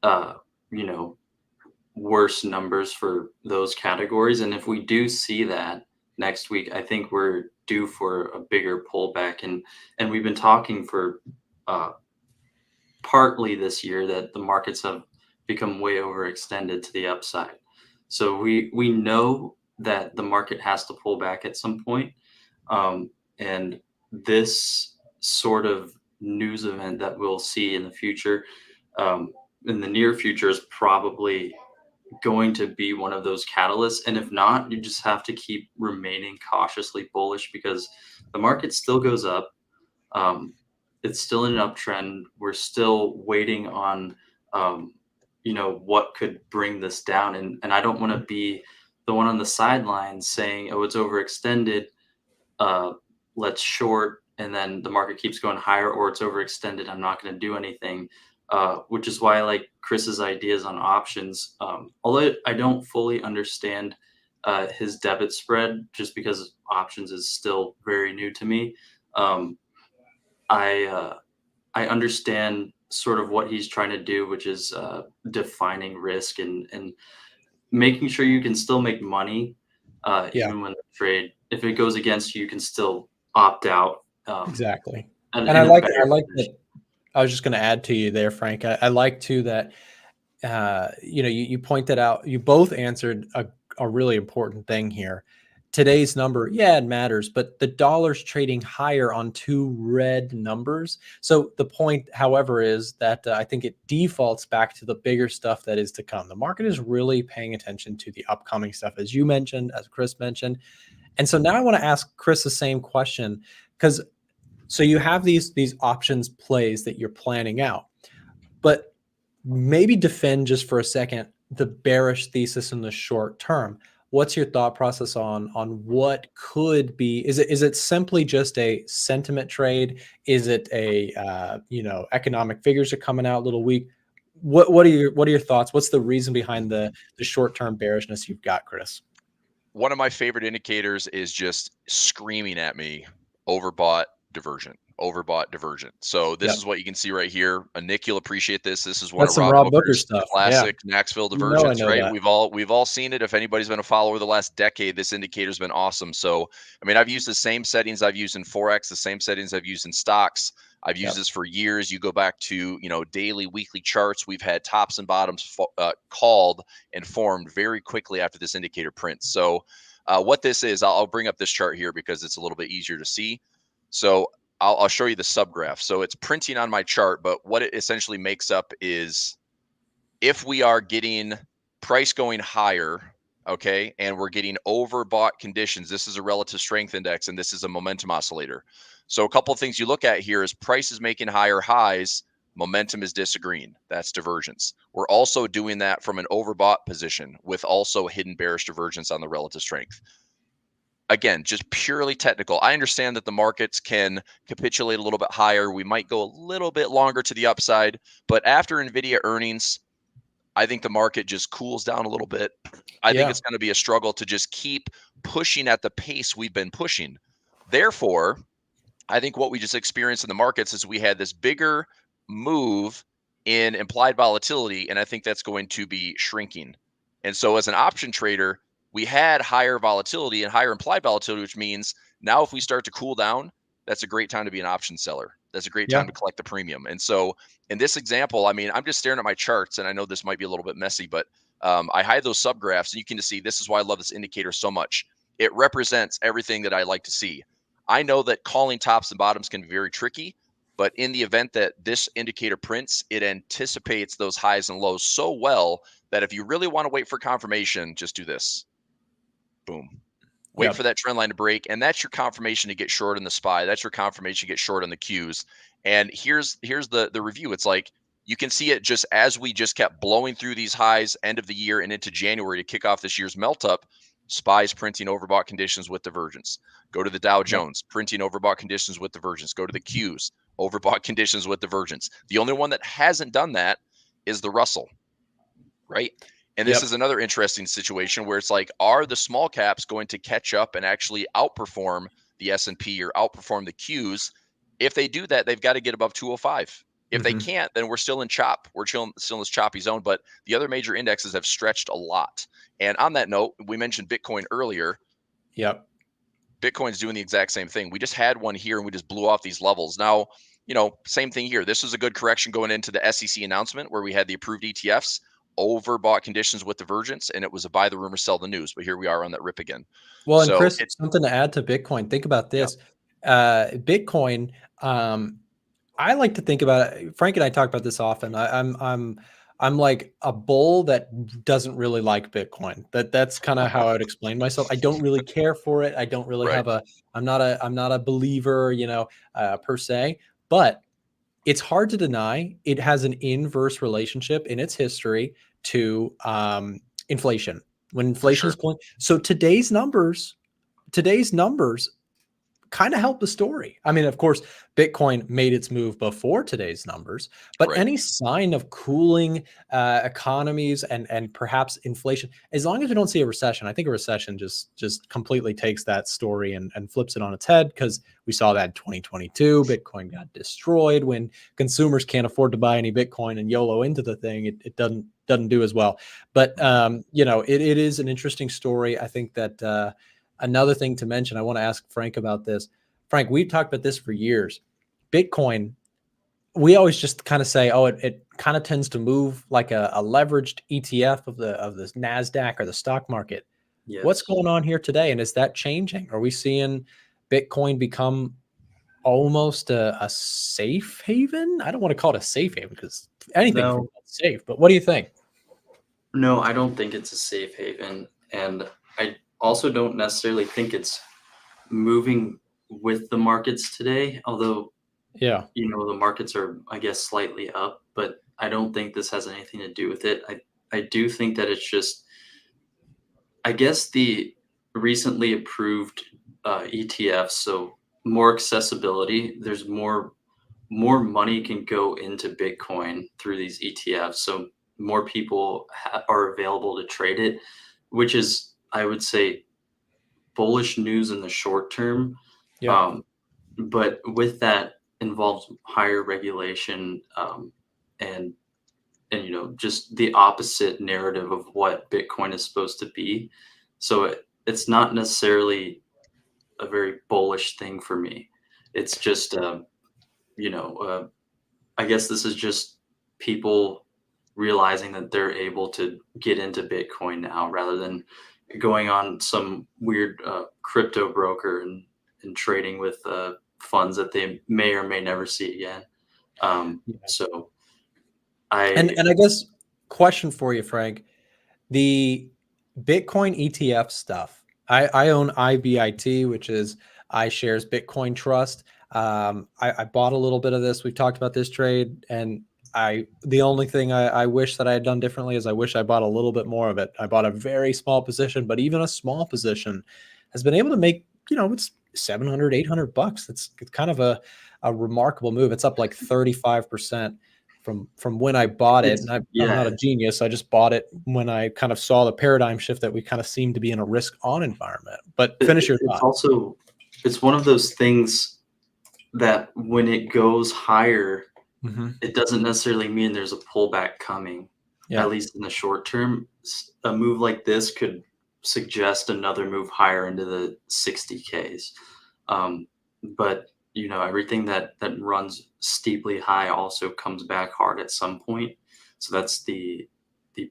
S4: you know, worse numbers for those categories. And if we do see that next week, I think we're due for a bigger pullback. And we've been talking for partly this year that the markets have become way overextended to the upside. So we know that the market has to pull back at some point. And this sort of news event that we'll see in the future, in the near future, is probably going to be one of those catalysts. And if not, you just have to keep remaining cautiously bullish because the market still goes up. It's still in an uptrend. We're still waiting on, what could bring this down. And I don't want to be the one on the sidelines saying, oh, it's overextended. Let's short. And then the market keeps going higher, or it's overextended. I'm not going to do anything. Which is why I like Chris's ideas on options. Although I don't fully understand his debit spread, just because options is still very new to me. I understand sort of what he's trying to do, which is defining risk and making sure you can still make money, even when the trade, if it goes against you, you can still opt out.
S2: Exactly.
S4: And
S2: I like that. I was just going to add to you there, Frank. I like too that, you pointed out, you both answered a really important thing here. Today's number, yeah, it matters, but the dollar's trading higher on two red numbers. So the point, however, is that I think it defaults back to the bigger stuff that is to come. The market is really paying attention to the upcoming stuff, as you mentioned, as Chris mentioned. And so now I want to ask Chris the same question, because so you have these options plays that you're planning out, but maybe defend just for a second the bearish thesis in the short term. What's your thought process on what could be? Is it simply just a sentiment trade? Is it a economic figures are coming out a little weak? What are your thoughts? What's the reason behind the short term bearishness you've got, Chris?
S3: One of my favorite indicators is just screaming at me, overbought divergent. So this is what you can see right here. Nick, you'll appreciate this. This is one
S2: That's
S3: of
S2: some
S3: Rob
S2: Rob Booker
S3: Booker's
S2: stuff.
S3: classic Maxville
S2: I
S3: divergence,
S2: know
S3: right?
S2: that.
S3: We've all seen it. If anybody's been a follower the last decade, this indicator's been awesome. So I mean, I've used the same settings I've used in Forex, the same settings I've used in stocks. I've used this for years. You go back to daily, weekly charts. We've had tops and bottoms called and formed very quickly after this indicator prints. So what this is, I'll bring up this chart here because it's a little bit easier to see. So I'll show you the subgraph. So it's printing on my chart, but what it essentially makes up is if we are getting price going higher, okay, and we're getting overbought conditions, this is a relative strength index and this is a momentum oscillator. So a couple of things you look at here is price is making higher highs, momentum is disagreeing. That's divergence. We're also doing that from an overbought position with also hidden bearish divergence on the relative strength. again, just purely technical. I understand that the markets can capitulate a little bit higher. We might go a little bit longer to the upside, but after NVIDIA earnings, I think the market just cools down a little bit. I think it's going to be a struggle to just keep pushing at the pace we've been pushing. Therefore, I think what we just experienced in the markets is we had this bigger move in implied volatility, and I think that's going to be shrinking. And so as an option trader, we had higher volatility and higher implied volatility, which means now if we start to cool down, that's a great time to be an option seller. That's a great time to collect the premium. And so in this example, I mean, I'm just staring at my charts, and I know this might be a little bit messy, but I hide those subgraphs, and you can just see this is why I love this indicator so much. It represents everything that I like to see. I know that calling tops and bottoms can be very tricky, but in the event that this indicator prints, it anticipates those highs and lows so well that if you really want to wait for confirmation, just do this. Boom. Wait for that trend line to break, and that's your confirmation to get short in the SPY. That's your confirmation to get short on the Qs. And here's the review. It's like you can see it just as we just kept blowing through these highs end of the year and into January to kick off this year's melt up. SPY's printing overbought conditions with divergence. Go to the Dow Jones, printing overbought conditions with divergence. Go to the Qs, overbought conditions with divergence. The only one that hasn't done that is the Russell, right? And this is another interesting situation where it's like, are the small caps going to catch up and actually outperform the S&P or outperform the Qs? If they do that, they've got to get above 205. If they can't, then we're still in chop. We're still in this choppy zone, but the other major indexes have stretched a lot. And on that note, we mentioned Bitcoin earlier. Bitcoin's doing the exact same thing. We just had one here and we just blew off these levels. Now, you know, same thing here. This was a good correction going into the SEC announcement where we had the approved ETFs, overbought conditions with divergence, and it was a buy the rumor, sell the news. But here we are on that rip again.
S2: Well, and Chris, something to add to Bitcoin. Think about this. Bitcoin, I like to think about it. Frank and I talk about this often. I'm like a bull that doesn't really like Bitcoin. That's kind of how I would explain myself. I don't really care for it. I don't really have I'm not a believer, you know, per se, but it's hard to deny it has an inverse relationship in its history to inflation. When inflation is going, so today's numbers kind of help the story. I mean, of course, Bitcoin made its move before today's numbers, but any sign of cooling economies and perhaps inflation, as long as we don't see a recession, I think a recession just completely takes that story and flips it on its head, because we saw that in 2022. Bitcoin got destroyed when consumers can't afford to buy any Bitcoin and YOLO into the thing. It doesn't do as well. But you know, it is an interesting story. I think that another thing to mention, I want to ask Frank about this. Frank, we've talked about this for years. Bitcoin, we always just kind of say, oh, it kind of tends to move like a leveraged ETF of the NASDAQ or the stock market. What's going on here today? And is that changing? Are we seeing Bitcoin become almost a safe haven? I don't want to call it a safe haven because anything is safe, but what do you think?
S4: No, I don't think it's a safe haven. And I also don't necessarily think it's moving with the markets today, although, you know, the markets are, I guess, slightly up, but I don't think this has anything to do with it. I do think that it's just, I guess, the recently approved ETFs, so more accessibility, there's more money can go into Bitcoin through these ETFs, so more people are available to trade it, which is, I would say, bullish news in the short term. But with that involves higher regulation and you know, just the opposite narrative of what Bitcoin is supposed to be. So it's not necessarily a very bullish thing for me. It's just you know, I guess this is just people realizing that they're able to get into Bitcoin now rather than going on some weird crypto broker and trading with funds that they may or may never see again. So I
S2: guess question for you, Frank, the Bitcoin ETF stuff. I own IBIT, which is iShares Bitcoin Trust. I bought a little bit of this. We've talked about this trade, and the only thing I wish that I had done differently is I wish I bought a little bit more of it. I bought a very small position, but even a small position has been able to make, it's 700, $800. It's kind of a remarkable move. It's up like 35% from when I bought it. And I'm not a genius. I just bought it when I kind of saw the paradigm shift that we kind of seem to be in a risk on environment. But finish your thought.
S4: It's one of those things that when it goes higher, it doesn't necessarily mean there's a pullback coming, at least in the short term. A move like this could suggest another move higher into the 60Ks. But everything that runs steeply high also comes back hard at some point. So that's the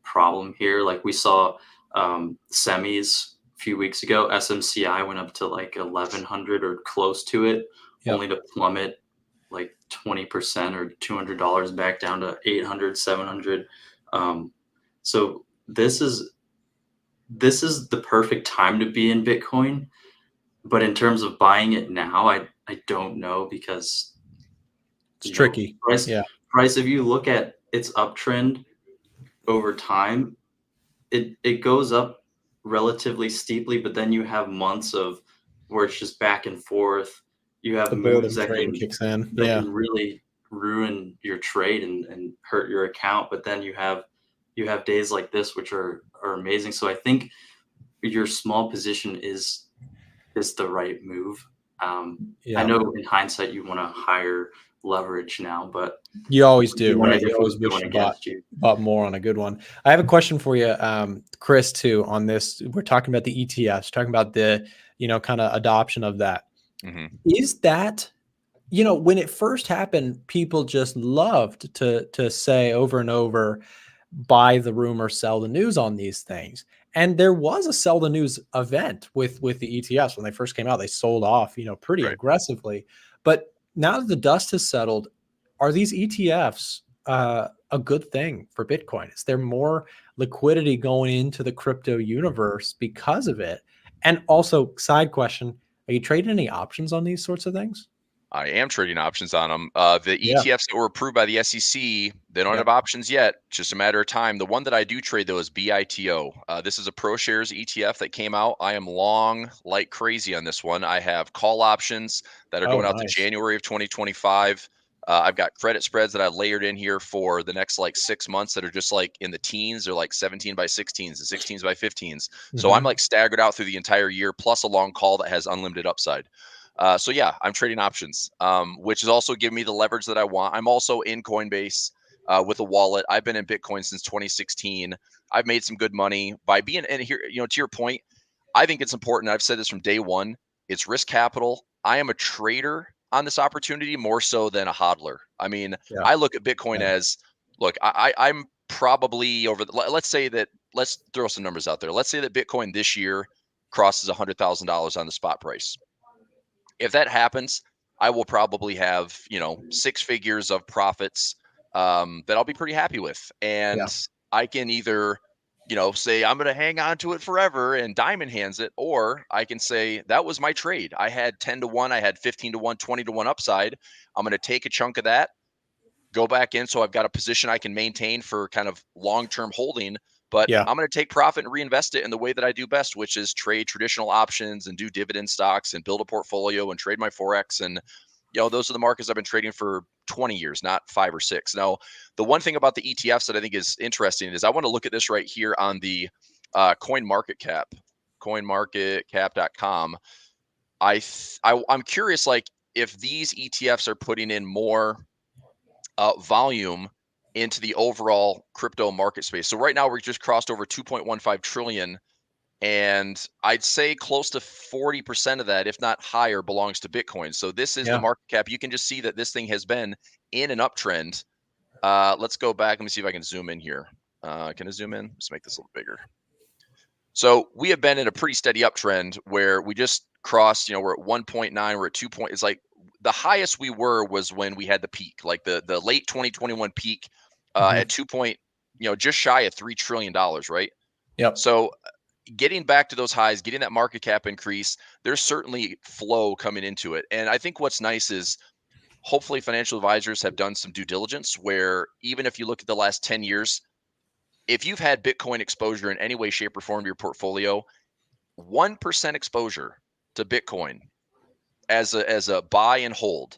S4: problem here. Like we saw semis a few weeks ago, SMCI went up to like 1100 or close to it, only to plummet like 20% or $200 back down to 800, 700. So this is the perfect time to be in Bitcoin. But in terms of buying it now, I don't know, because
S2: it's tricky.
S4: Price, if you look at its uptrend over time, it goes up relatively steeply, but then you have months of where it's just back and forth. You have moves that can really ruin your trade and hurt your account. But then you have days like this, which are amazing. So I think your small position is the right move. I know in hindsight you want a higher leverage now, but
S2: you always do, right? You always wish you bought more on a good one. I have a question for you, Chris, too, on this. We're talking about the ETFs, talking about the, kind of adoption of that. Is that, when it first happened, people just loved to say over and over, buy the rumor, sell the news on these things. And there was a sell the news event with the ETFs when they first came out. They sold off, pretty aggressively. But now that the dust has settled, are these ETFs a good thing for Bitcoin? Is there more liquidity going into the crypto universe because of it? And also, side question, are you trading any options on these sorts of things?
S3: I am trading options on them. The ETFs that were approved by the SEC, they don't have options yet. It's just a matter of time. The one that I do trade, though, is BITO. This is a ProShares ETF that came out. I am long like crazy on this one. I have call options that are going out to January of 2025. I've got credit spreads that I've layered in here for the next like 6 months that are just like in the teens. They're like 17 by 16s and 16s by 15s. So I'm like staggered out through the entire year, plus a long call that has unlimited upside. So yeah, I'm trading options, which is also giving me the leverage that I want. I'm also in Coinbase with a wallet. I've been in Bitcoin since 2016. I've made some good money by being in here. To your point, I think it's important. I've said this from day one. It's risk capital. I am a trader on this opportunity more so than a hodler. I mean, I look at Bitcoin as, look, I'm probably let's throw some numbers out there. Let's say that Bitcoin this year crosses $100,000 on the spot price. If that happens, I will probably have, 6 figures of profits that I'll be pretty happy with. And I can either, say I'm going to hang on to it forever and diamond hands it, or I can say that was my trade. I had 10 to 1, I had 15 to 1, 20 to 1 upside. I'm going to take a chunk of that, go back in. So I've got a position I can maintain for kind of long-term holding. But I'm going to take profit and reinvest it in the way that I do best, which is trade traditional options and do dividend stocks and build a portfolio and trade my Forex. And, those are the markets I've been trading for 20 years, not 5 or 6. Now, the one thing about the ETFs that I think is interesting is I want to look at this right here on the CoinMarketCap, coinmarketcap.com. I'm curious, like, if these ETFs are putting in more volume into the overall crypto market space. So right now we're just crossed over 2.15 trillion, and I'd say close to 40% of that, if not higher, belongs to Bitcoin. So this is the market cap. You can just see that this thing has been in an uptrend. Let's go back. Let me see if I can zoom in here. Can I zoom in? Let's make this a little bigger. So we have been in a pretty steady uptrend where we just crossed, we're at 1.9, we're at 2 point. It's like the highest we were was when we had the peak, like the late 2021 peak at 2 point, just shy of $3 trillion, right?
S2: Yep.
S3: So getting back to those highs, getting that market cap increase, there's certainly flow coming into it. And I think what's nice is hopefully financial advisors have done some due diligence where even if you look at the last 10 years, if you've had Bitcoin exposure in any way, shape, or form to your portfolio, 1% exposure to Bitcoin as a buy and hold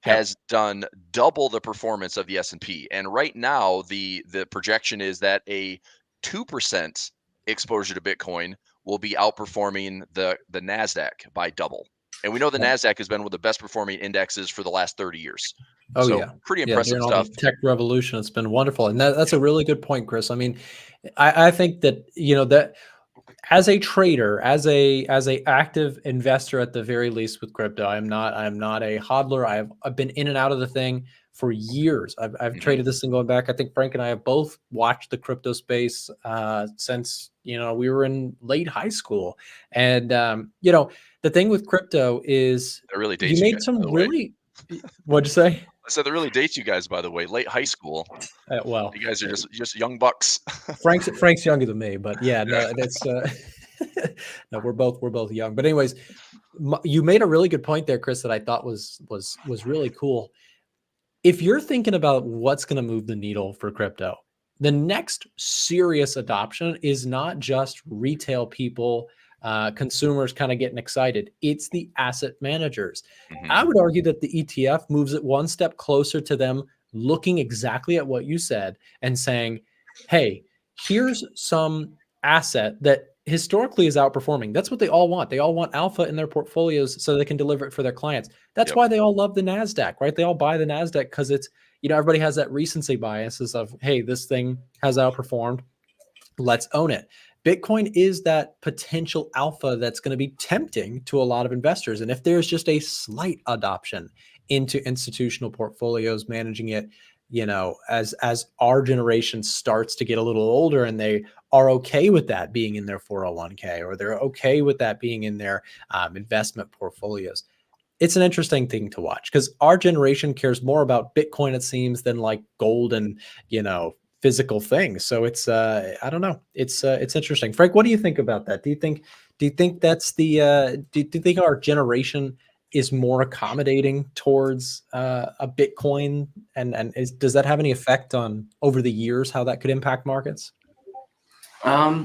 S2: Yep.
S3: has done double the performance of the S&P. And right now, the projection is that a 2% exposure to Bitcoin will be outperforming the NASDAQ by double. And we know the
S2: Yep.
S3: NASDAQ has been one of the best performing indexes for the last 30 years.
S2: Oh
S3: So
S2: yeah,
S3: pretty
S2: yeah.
S3: impressive
S2: During all
S3: stuff.
S2: the tech revolution, it's been wonderful, and that's a really good point, Chris. I mean, I think that that as a trader, as a active investor at the very least with crypto, I'm not a hodler. I've been in and out of the thing for years. I've traded this thing going back. I think Frank and I have both watched the crypto space since we were in late high school, and the thing with crypto is
S3: That really
S2: you
S3: dates you
S2: made
S3: guys, by
S2: some
S3: the way.
S2: really. What'd you say?
S3: I said that really dates you guys, by the way. Late high school.
S2: Well,
S3: You guys are just young bucks.
S2: Frank's younger than me, but yeah, no, that's no, we're both young. But anyways, you made a really good point there, Chris, that I thought was really cool. If you're thinking about what's going to move the needle for crypto, the next serious adoption is not just retail people, consumers kind of getting excited. It's the asset managers. I would argue that the ETF moves it one step closer to them looking exactly at what you said and saying, hey, here's some asset that historically is outperforming. That's what they all want. They all want alpha in their portfolios so they can deliver it for their clients. That's why they all love the NASDAQ, right? They all buy the NASDAQ because it's, everybody has that recency biases of, hey, this thing has outperformed. Let's own it. Bitcoin is that potential alpha that's going to be tempting to a lot of investors. And if there's just a slight adoption into institutional portfolios, managing it, as our generation starts to get a little older and they are okay with that being in their 401k, or they're okay with that being in their investment portfolios. It's an interesting thing to watch because our generation cares more about Bitcoin, it seems, than like gold and, physical things. So it's, I don't know. It's interesting. Frank, what do you think about that? Do you think that's the, do you think our generation is more accommodating towards a Bitcoin, and does that have any effect on over the years how that could impact markets?
S4: I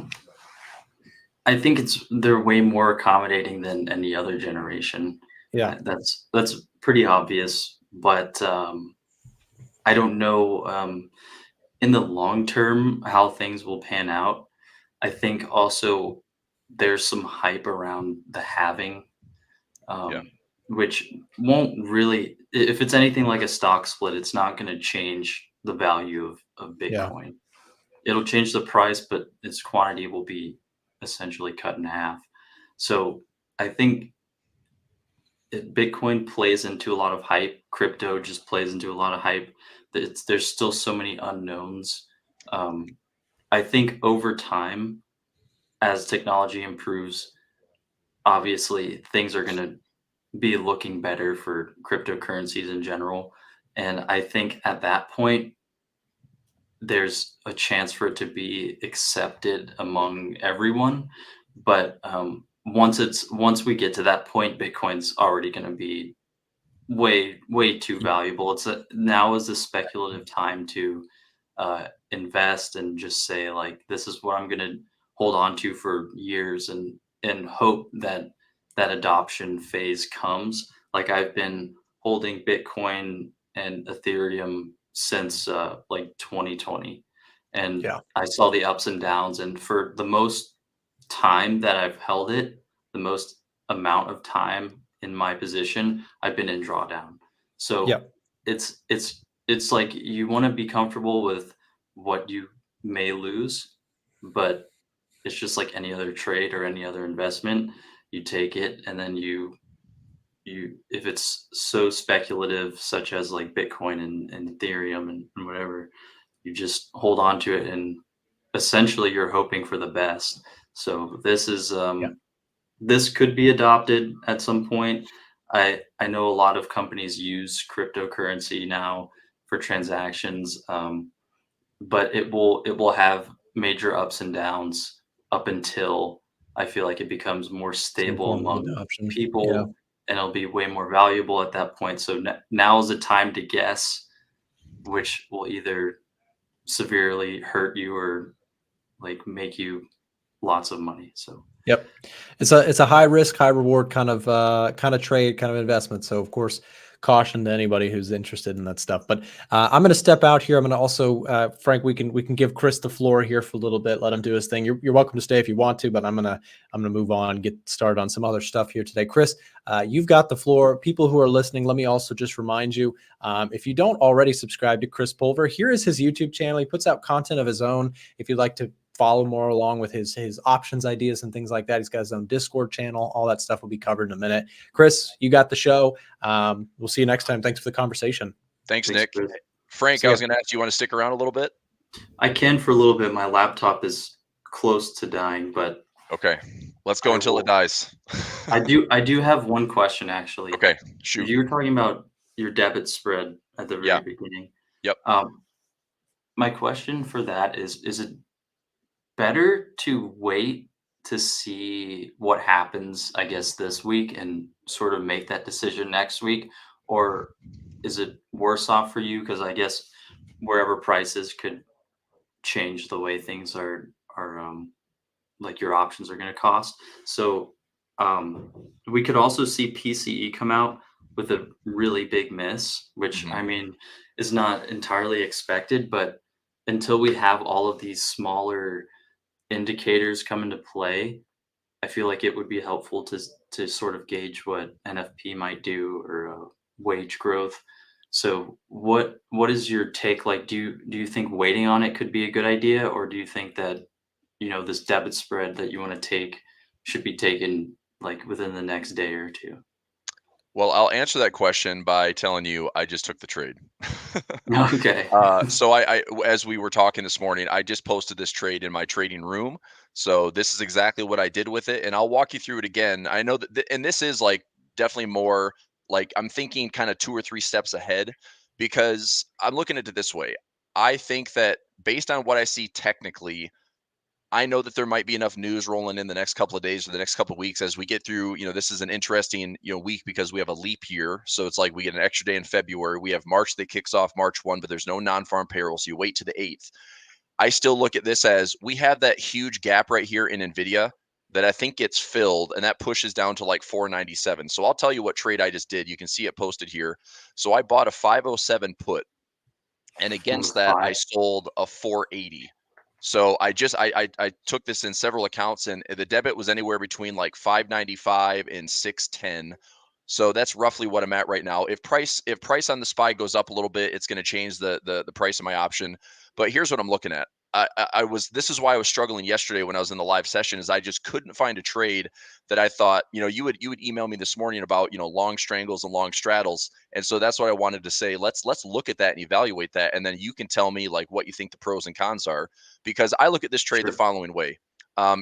S4: think they're way more accommodating than any other generation.
S2: Yeah.
S4: That's pretty obvious, but I don't know in the long term how things will pan out. I think also there's some hype around the halving, which won't really, if it's anything like a stock split, it's not going to change the value of Bitcoin. It'll change the price, but its quantity will be essentially cut in half. So I think Bitcoin plays into a lot of hype. Crypto just plays into a lot of hype. There's still so many unknowns. I think over time, as technology improves, obviously things are going to be looking better for cryptocurrencies in general. And I think at that point, there's a chance for it to be accepted among everyone. But once we get to that point, Bitcoin's already going to be way too valuable. Now is the speculative time to invest and just say, like, this is what I'm going to hold on to for years and hope that adoption phase comes. Like, I've been holding Bitcoin and Ethereum since like 2020, and I saw the ups and downs, and for the most time that I've held it, the most amount of time in my position, I've been in drawdown. So it's like you want to be comfortable with what you may lose, but it's just like any other trade or any other investment. You take it, and then you if it's so speculative, such as like Bitcoin and Ethereum and whatever, you just hold on to it, and essentially you're hoping for the best. So this is this could be adopted at some point. I know a lot of companies use cryptocurrency now for transactions, but it will have major ups and downs up until I feel like it becomes more stable among people, and it'll be way more valuable at that point. So now is the time to guess, which will either severely hurt you or like make you lots of money. So
S2: yep, it's a high risk, high reward kind of trade, kind of investment. So of course, caution to anybody who's interested in that stuff. But I'm going to step out here. I'm going to also, Frank, we can give Chris the floor here for a little bit. Let him do his thing. You're welcome to stay if you want to, but I'm gonna move on and get started on some other stuff here today. Chris, you've got the floor. People who are listening, let me also just remind you, if you don't already subscribe to Chris Pulver, here is his YouTube channel. He puts out content of his own. If you'd like to follow more along with his options ideas and things like that, he's got his own Discord channel. All that stuff will be covered in a minute. Chris, you got the show. We'll see you next time. Thanks for the conversation.
S3: Thanks, Nick.
S4: Chris.
S3: Frank, I was going to ask, you want to stick around a little bit?
S4: I can for a little bit. My laptop is close to dying, but
S3: okay, let's go until it dies.
S4: I do have one question actually.
S3: Okay, shoot.
S4: You were talking about your debit spread at the very beginning.
S3: Yep.
S4: My question for that is it better to wait to see what happens, I guess, this week and sort of make that decision next week? Or is it worse off for you? Because I guess wherever prices could change the way things are like your options are going to cost. So we could also see PCE come out with a really big miss, which I mean is not entirely expected, but until we have all of these smaller indicators come into play, I feel like it would be helpful to sort of gauge what NFP might do or wage growth. So what is your take? Like, do you think waiting on it could be a good idea, or do you think that, you know, this debit spread that you want to take should be taken like within the next day or two?
S3: Well, I'll answer that question by telling you I just took the trade.
S4: Okay.
S3: So I, as we were talking this morning, I just posted this trade in my trading room. So this is exactly what I did with it, and I'll walk you through it again. I know that, and this is like definitely more like I'm thinking kind of 2 or 3 steps ahead, because I'm looking at it this way. I think that based on what I see technically, I know that there might be enough news rolling in the next couple of days or the next couple of weeks as we get through. You know, this is an interesting, week because we have a leap year. So it's like we get an extra day in February. We have March that kicks off March 1, but there's no non-farm payroll. So you wait to the 8th. I still look at this as we have that huge gap right here in NVIDIA that I think gets filled, and that pushes down to like 497. So I'll tell you what trade I just did. You can see it posted here. So I bought a 507 put, and against that I sold a 480. So I took this in several accounts, and the debit was anywhere between like 595 and 610. So that's roughly what I'm at right now. If price on the SPY goes up a little bit, it's going to change the price of my option. But here's what I'm looking at. This is why I was struggling yesterday when I was in the live session, is I just couldn't find a trade that I thought, you would email me this morning about, long strangles and long straddles. And so that's what I wanted to say. Let's look at that and evaluate that. And then you can tell me like what you think the pros and cons are, because I look at this trade the following way.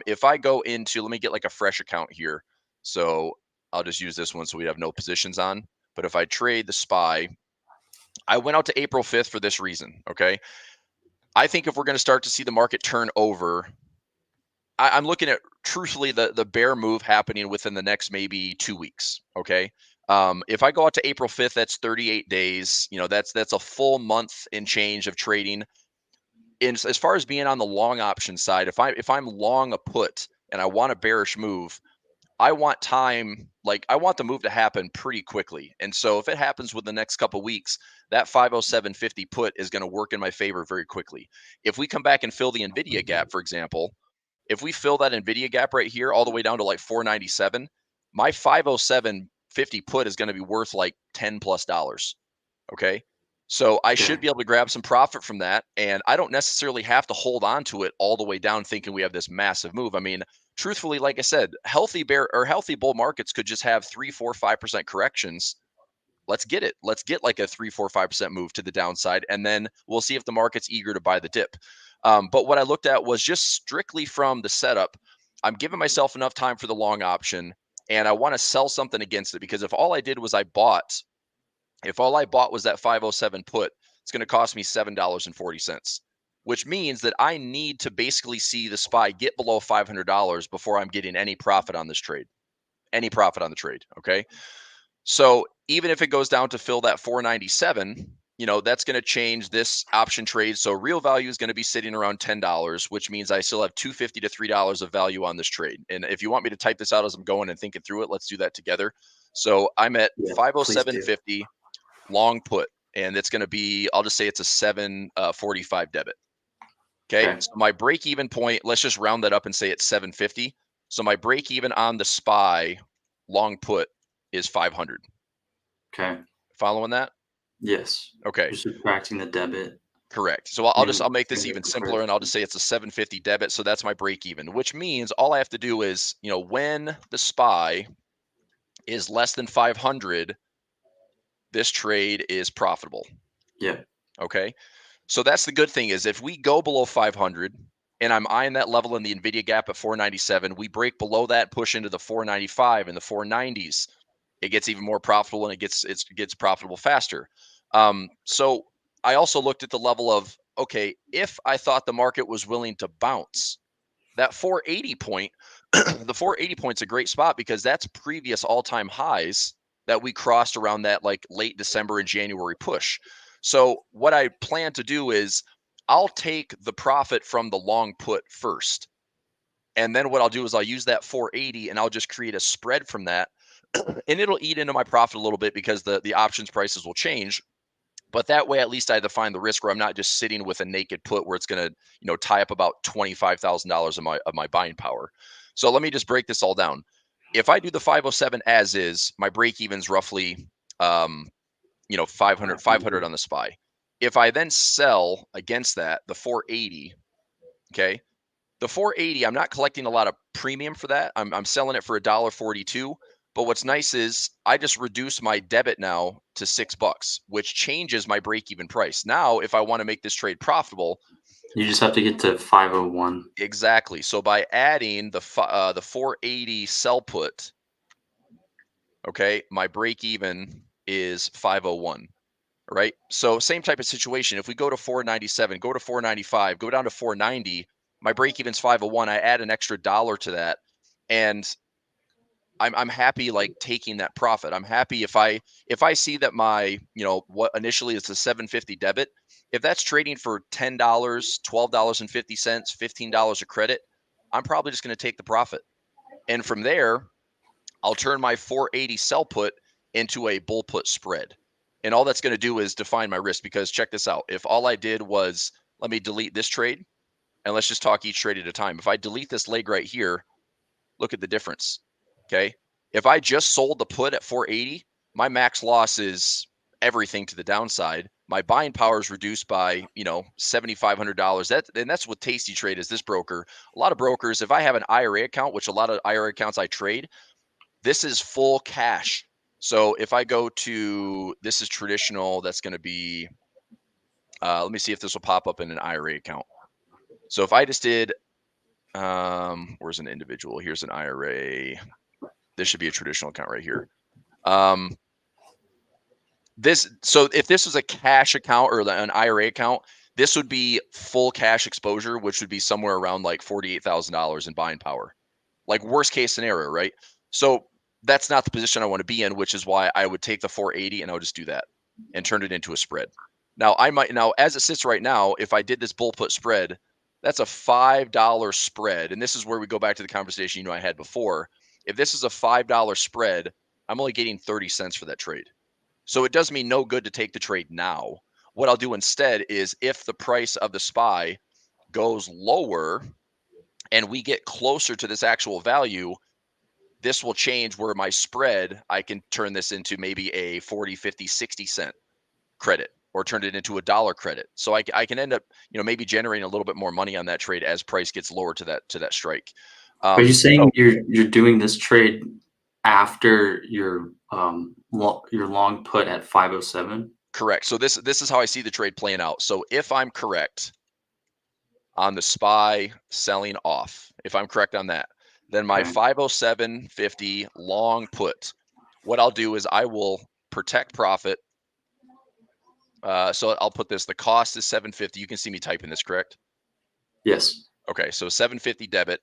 S3: If I go into, let me get like a fresh account here. So I'll just use this one so we have no positions on. But if I trade the SPY, I went out to April 5th for this reason. Okay. I think if we're going to start to see the market turn over, I'm looking at truthfully the bear move happening within the next maybe 2 weeks. Okay. If I go out to April 5th, that's 38 days. That's a full month and change of trading. As far as being on the long option side, if I'm long a put and I want a bearish move, I want time, like I want the move to happen pretty quickly. And so if it happens within the next couple of weeks, that 507.50 put is going to work in my favor very quickly. If we come back and fill the NVIDIA gap, for example, if we fill that NVIDIA gap right here all the way down to like 497, my 507.50 put is going to be worth like $10+. Okay. So I should be able to grab some profit from that. And I don't necessarily have to hold on to it all the way down thinking we have this massive move. I mean, truthfully, like I said, healthy bear or healthy bull markets could just have 3, 4, 5% corrections. Let's get it. Let's get like a 3, 4, 5% move to the downside. And then we'll see if the market's eager to buy the dip. But what I looked at was just strictly from the setup. I'm giving myself enough time for the long option, and I want to sell something against it, because if all I did was if all I bought was that 507 put, it's going to cost me $7.40, which means that I need to basically see the SPY get below $500 before I'm getting any profit on this trade, any profit on the trade. Okay. So even if it goes down to fill that 497, you know, that's going to change this option trade. So real value is going to be sitting around $10, which means I still have $2.50 to $3 of value on this trade. And if you want me to type this out as I'm going and thinking through it, let's do that together. So I'm at
S4: Yeah,
S3: 507.50 long put, and it's going to be, I'll just say it's a 745 debit. Okay. So my break even point, let's just round that up and say it's 750. So my break even on the SPY long put is 500.
S4: Okay.
S3: Following that?
S4: Yes.
S3: Okay.
S4: You're subtracting the debit.
S3: Correct. So I'll make this even simpler, and I'll just say it's a 750 debit. So that's my break even, which means all I have to do is, you know, when the SPY is less than 500, this trade is profitable.
S4: Yeah.
S3: Okay. So that's the good thing is if we go below 500 and I'm eyeing that level in the NVIDIA gap at 497, we break below that, push into the 495 and the 490s. It gets even more profitable, and it gets profitable faster. So I also looked at the level of, okay, if I thought the market was willing to bounce, that 480 point, the 480 point's a great spot because that's previous all-time highs that we crossed around that like late December and January push. So what I plan to do is I'll take the profit from the long put first. And then what I'll do is I'll use that 480 and I'll just create a spread from that. And it'll eat into my profit a little bit because the options prices will change. But that way, at least I define the risk where I'm not just sitting with a naked put where it's going to, you know, tie up about $25,000 of my buying power. So let me just break this all down. If I do the 507 as is, my break even's roughly, you know, 500 on the SPY. If I then sell against that, the 480, okay, the 480, I'm not collecting a lot of premium for that. I'm selling it for $1.42. But what's nice is I just reduce my debit now to $6, which changes my break-even price. Now, if I want to make this trade profitable,
S4: you just have to get to 501.
S3: Exactly. So by adding the 480 sell put, okay, my break-even is 501. Right. So same type of situation. If we go to 497, go to 495, go down to 490, my break even's 501. I add an extra dollar to that, and I'm happy like taking that profit. I'm happy if I see that my, you know, what initially is a 750 debit, if that's trading for $10, $12.50, $15 a credit, I'm probably just going to take the profit. And from there, I'll turn my 480 sell put into a bull put spread. And all that's going to do is define my risk, because check this out. If all I did was, let me delete this trade, and let's just talk each trade at a time. If I delete this leg right here, look at the difference. Okay. If I just sold the put at 480, my max loss is everything to the downside. My buying power is reduced by, you know, $7,500. And that's what Tasty Trade is. This broker, a lot of brokers, if I have an IRA account, which a lot of IRA accounts I trade, this is full cash. So if I go to, this is traditional, that's going to be, let me see if this will pop up in an IRA account. So if I just did, where's an individual? Here's an IRA. This should be a traditional account right here. So if this was a cash account or an IRA account, this would be full cash exposure, which would be somewhere around like $48,000 in buying power. Like worst case scenario, right? So that's not the position I want to be in, which is why I would take the 480 and I would just do that and turn it into a spread. Now as it sits right now, if I did this bull put spread, that's a $5 spread. And this is where we go back to the conversation, you know, I had before. If this is a $5 spread, I'm only getting 30 cents for that trade. So it does me no good to take the trade now. What I'll do instead is if the price of the SPY goes lower and we get closer to this actual value, this will change where my spread, I can turn this into maybe a 40, 50, 60 cent credit, or turn it into $1 credit. So I can end up, you know, maybe generating a little bit more money on that trade as price gets lower to that strike.
S4: Are you saying you're doing this trade after your long put at 507?
S3: Correct. So this is how I see the trade playing out. So if I'm correct on the SPY selling off, if I'm correct on that, then my 507.50 long put, what I'll do is I will protect profit. So I'll put this, the cost is 750. You can see me typing this, correct?
S4: Yes.
S3: Okay, so 750 debit.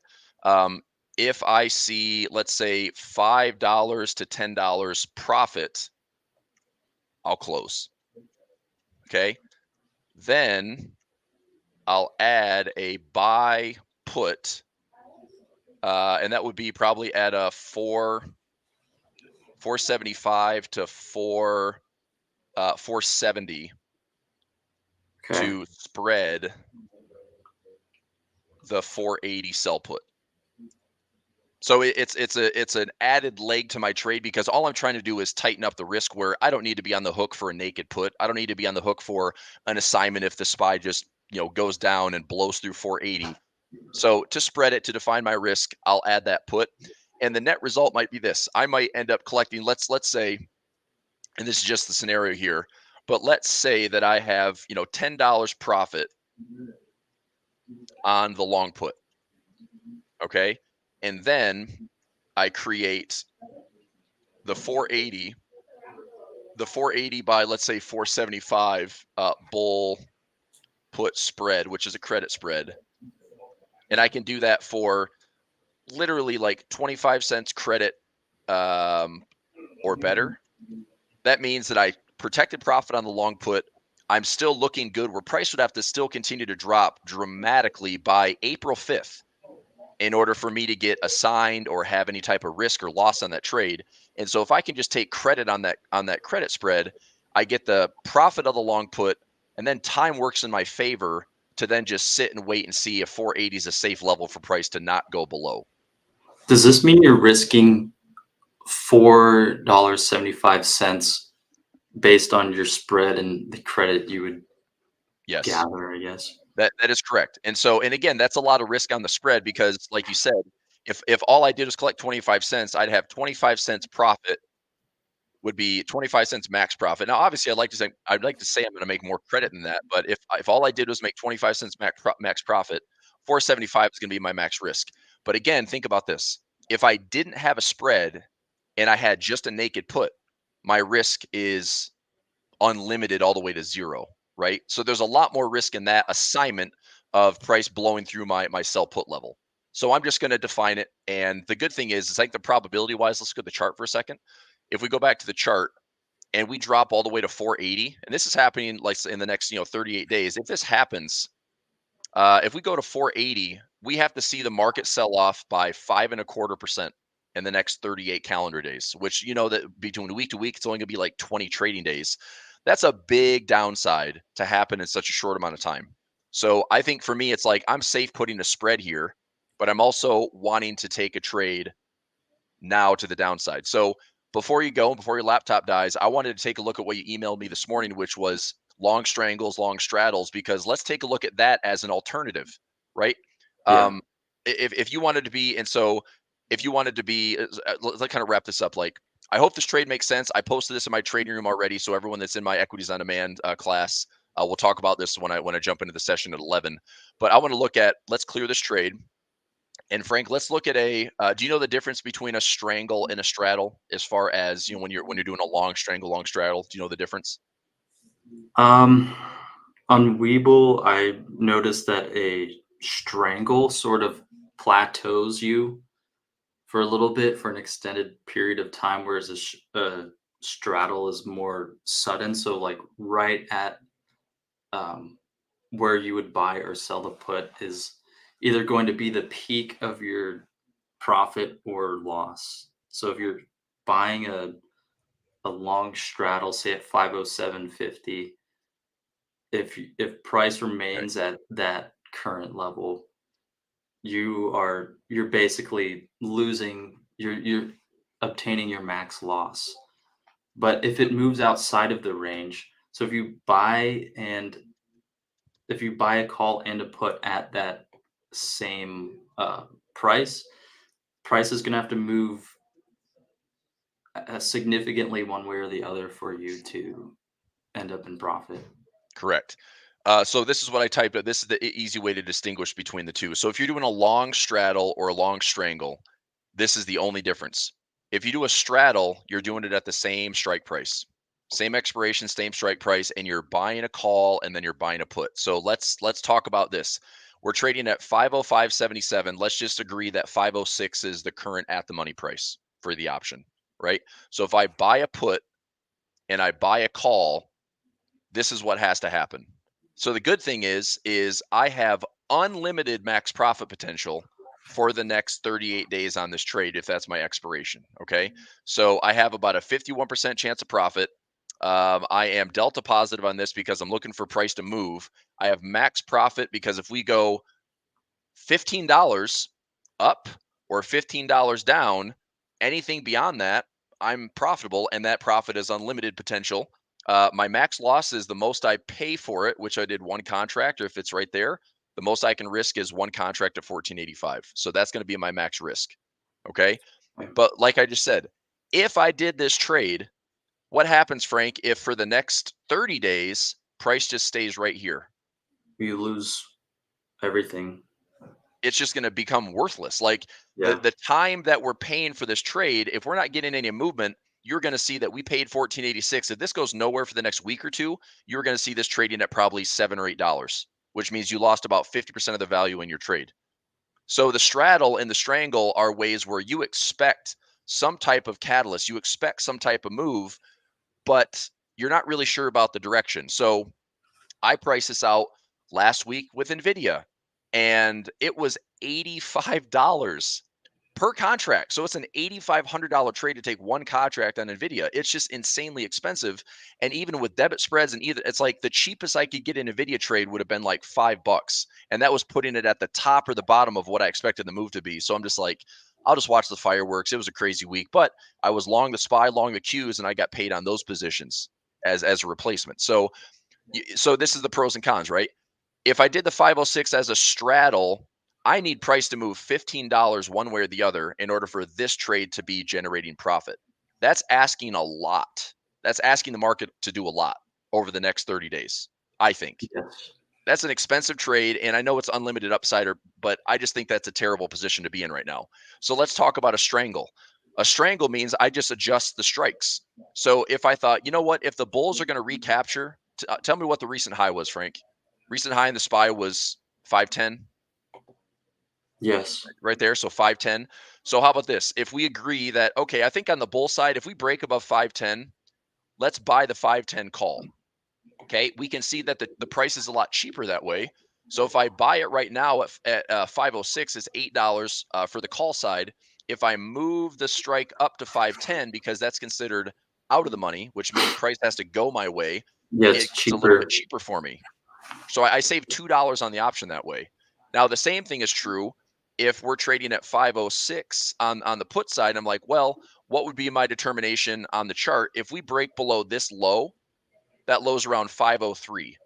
S3: If I see, let's say $5 to $10 profit, I'll close. Okay. Then I'll add a buy put, and that would be probably at a 475 to 470
S4: Okay.
S3: to spread the 480 sell put. So it's an added leg to my trade, because all I'm trying to do is tighten up the risk, where I don't need to be on the hook for a naked put. I don't need to be on the hook for an assignment if the SPY just, goes down and blows through 480. So to spread it, to define my risk, I'll add that put, and the net result might be this. I might end up collecting, let's say, and this is just the scenario here, but let's say that I have, $10 profit on the long put. Okay. And then I create the 480 by, let's say, 475 bull put spread, which is a credit spread. And I can do that for literally like 25 cents credit or better. That means that I protected profit on the long put. I'm still looking good, where price would have to still continue to drop dramatically by April 5th in order for me to get assigned or have any type of risk or loss on that trade. And so if I can just take credit on that credit spread, I get the profit of the long put, and then time works in my favor to then just sit and wait and see if 480 is a safe level for price to not go below.
S4: Does this mean you're risking $4.75 based on your spread and the credit you would
S3: Yes.
S4: gather, I guess?
S3: That is correct. And so, and again, that's a lot of risk on the spread, because like you said, if all I did was collect 25 cents, I'd have 25 cents profit, would be 25 cents max profit. Now, obviously, I'd like to say I'm going to make more credit than that, but if all I did was make 25 cents max profit, 475 is going to be my max risk. But again, think about this. If I didn't have a spread and I had just a naked put, my risk is unlimited all the way to zero, right? So there's a lot more risk in that assignment of price blowing through my sell put level. So I'm just going to define it. And the good thing is, it's like the probability wise, let's go to the chart for a second. If we go back to the chart and we drop all the way to 480, and this is happening like in the next 38 days. If this happens, if we go to 480, we have to see the market sell off by 5.25% in the next 38 calendar days, which that between week to week, it's only going to be like 20 trading days. That's a big downside to happen in such a short amount of time. So I think for me, it's like I'm safe putting a spread here, but I'm also wanting to take a trade now to the downside. So before your laptop dies, I wanted to take a look at what you emailed me this morning, which was long strangles, long straddles, because let's take a look at that as an alternative, right?
S4: Yeah.
S3: If you wanted to be, and so if you wanted to be, let's kind of wrap this up. Like, I hope this trade makes sense. I posted this in my trading room already, so everyone that's in my Equities on Demand class, we'll talk about this when I jump into the session at 11. But I want to look at, let's clear this trade. And Frank, let's look at do you know the difference between a strangle and a straddle, as far as, when you're doing a long strangle, long straddle? Do you know the difference?
S4: On WeBull, I noticed that a strangle sort of plateaus you for a little bit for an extended period of time, whereas a straddle is more sudden. So like right at where you would buy or sell the put is either going to be the peak of your profit or loss. So if you're buying a long straddle, say at 507.50, if price remains at that current level, you're basically losing, you're obtaining your max loss. But if it moves outside of the range, so if you buy a call and a put at that same price is going to have to move significantly one way or the other for you to end up in profit.
S3: Correct. So this is what I typed. This is the easy way to distinguish between the two. So if you're doing a long straddle or a long strangle, this is the only difference. If you do a straddle, you're doing it at the same strike price, same expiration, same strike price, and you're buying a call and then you're buying a put. So let's talk about this. We're trading at 505.77. Let's just agree that 506 is the current at the money price for the option, right? So if I buy a put and I buy a call, this is what has to happen. So the good thing is I have unlimited max profit potential for the next 38 days on this trade if that's my expiration. Okay. So I have about a 51% chance of profit. I am delta positive on this because I'm looking for price to move. I have max profit because if we go $15 up or $15 down, anything beyond that, I'm profitable, and that profit is unlimited potential. My max loss is the most I pay for it, which I did one contract, or if it's right there, the most I can risk is one contract at 1485. So that's going to be my max risk. Okay. But like I just said, if I did this trade, what happens, Frank, if for the next 30 days, price just stays right here?
S4: You lose everything.
S3: It's just going to become worthless. Like
S4: Yeah.
S3: the time that we're paying for this trade, if we're not getting any movement, you're going to see that we paid 1486. If this goes nowhere for the next week or two, you're going to see this trading at probably $7 or $8, which means you lost about 50% of the value in your trade. So the straddle and the strangle are ways where you expect some type of catalyst, you expect some type of move, but you're not really sure about the direction. So I priced this out last week with NVIDIA, and it was $85 per contract. So it's an $8,500 trade to take one contract on NVIDIA. It's just insanely expensive. And even with debit spreads and either, it's like the cheapest I could get an NVIDIA trade would have been like $5. And that was putting it at the top or the bottom of what I expected the move to be. So I'm just like, I'll just watch the fireworks. It was a crazy week, but I was long the SPY, long the Qs, and I got paid on those positions as a replacement. So this is the pros and cons, right? If I did the 506 as a straddle, I need price to move $15 one way or the other in order for this trade to be generating profit. That's asking a lot. That's asking the market to do a lot over the next 30 days, I think.
S4: Yes.
S3: That's an expensive trade, and I know it's unlimited upside, but I just think that's a terrible position to be in right now. So let's talk about a strangle. A strangle means I just adjust the strikes. So if I thought, you know what, if the bulls are going to recapture, tell me what the recent high was, Frank. Recent high in the SPY was 510.
S4: Yes.
S3: Right there. So 510. So how about this? If we agree that, okay, I think on the bull side, if we break above 510, let's buy the 510 call. Okay. We can see that the price is a lot cheaper that way. So if I buy it right now at 506, it's $8 for the call side. If I move the strike up to 510, because that's considered out of the money, which means price has to go my way,
S4: Yeah,
S3: it
S4: it's
S3: gets a little
S4: cheaper.
S3: bit cheaper for me. So I save $2 on the option that way. Now, the same thing is true if we're trading at 506 on the put side. I'm like, well, what would be my determination on the chart? If we break below this low, that low's around 503.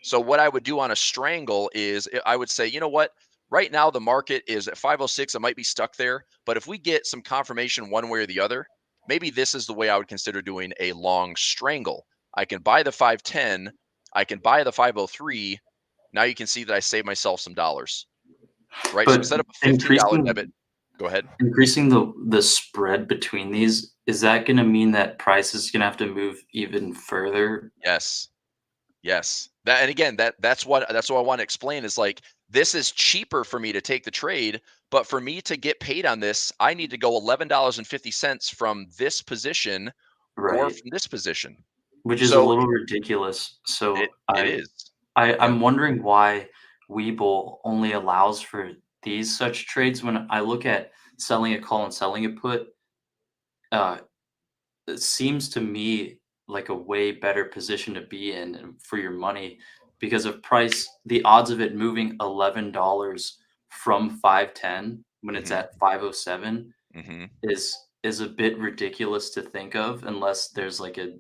S3: So what I would do on a strangle is I would say, you know what? Right now, the market is at 506. I might be stuck there. But if we get some confirmation one way or the other, maybe this is the way I would consider doing a long strangle. I can buy the 510. I can buy the 503. Now you can see that I saved myself some dollars, right? So
S4: But
S3: instead of a $15 debit, go ahead.
S4: Increasing the spread between these, is that going to mean that price is going to have to move even further?
S3: Yes. That, and again, that's what I want to explain is like, this is cheaper for me to take the trade, but for me to get paid on this, I need to go $11.50 from this position or
S4: Right.
S3: from this position.
S4: Which is a little ridiculous. So
S3: it is.
S4: I'm wondering why WeBull only allows for these such trades. When I look at selling a call and selling a put, it seems to me like a way better position to be in for your money because of price. The odds of it moving $11 from 510 when it's at 507 is a bit ridiculous to think of unless there's like a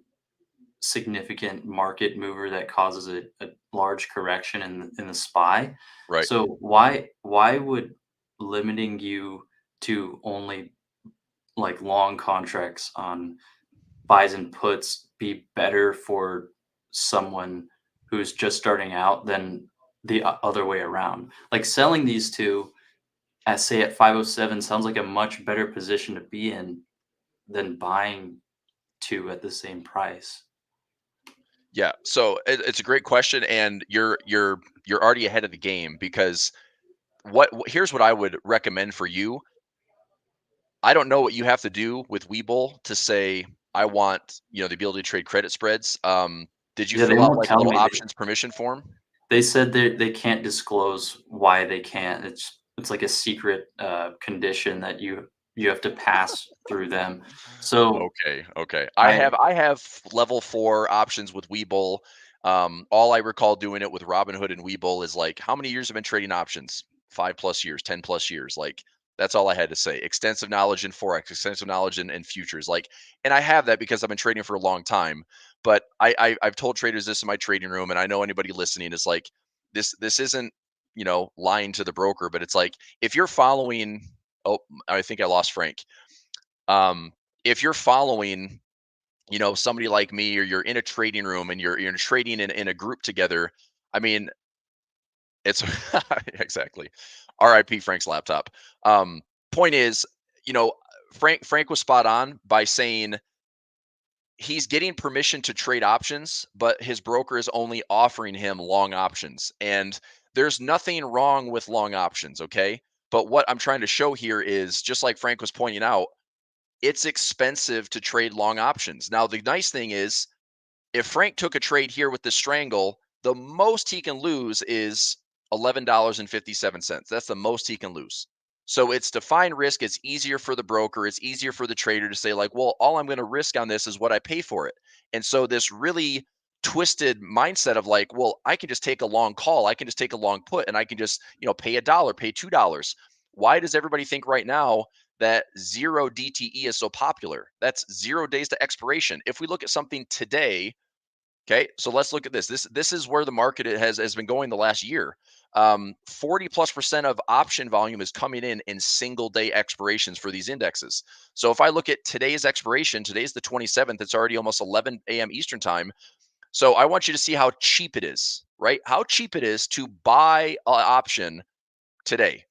S4: significant market mover that causes a large correction in the SPY.
S3: Right.
S4: So why would limiting you to only like long contracts on buys and puts be better for someone who's just starting out than the other way around? Like selling these two at say at 507 sounds like a much better position to be in than buying two at the same price.
S3: Yeah, so it's a great question, and you're already ahead of the game because here's what I would recommend for you. I don't know what you have to do with Webull to say I want the ability to trade credit spreads. Did you
S4: Yeah, they
S3: fill out
S4: won't
S3: like a
S4: tell
S3: little
S4: me.
S3: options permission form?
S4: They said they can't disclose why they can't. It's like a secret condition that you have to pass through them. So
S3: Okay, okay.
S4: I
S3: I have level 4 options with WeBull. All I recall doing it with Robinhood and WeBull is like, how many years have been trading options? 5+ years, 10+ years. Like that's all I had to say. Extensive knowledge in Forex, extensive knowledge in futures. Like, and I have that because I've been trading for a long time. But I've told traders this in my trading room, and I know anybody listening is like, this isn't, lying to the broker, but it's like if you're following, oh, I think I lost Frank. If you're following, somebody like me, or you're in a trading room and you're trading in a group together, I mean, it's exactly. RIP Frank's laptop. Point is, you know, Frank was spot on by saying he's getting permission to trade options, but his broker is only offering him long options. And there's nothing wrong with long options, okay? But what I'm trying to show here is, just like Frank was pointing out, it's expensive to trade long options. Now, the nice thing is, if Frank took a trade here with the strangle, the most he can lose is $11.57. That's the most he can lose. So it's defined risk. It's easier for the broker. It's easier for the trader to say, like, well, all I'm going to risk on this is what I pay for it. And so this really twisted mindset of like, well, I can just take a long call. I can just take a long put, and I can just, pay $1, pay $2. Why does everybody think right now that zero DTE is so popular? That's 0 days to expiration. If we look at something today, okay, so let's look at this. This is where the market has been going the last year. 40+% of option volume is coming in single day expirations for these indexes. So if I look at today's expiration, today's the 27th. It's already almost 11 a.m. Eastern time. So I want you to see how cheap it is, right? How cheap it is to buy an option today.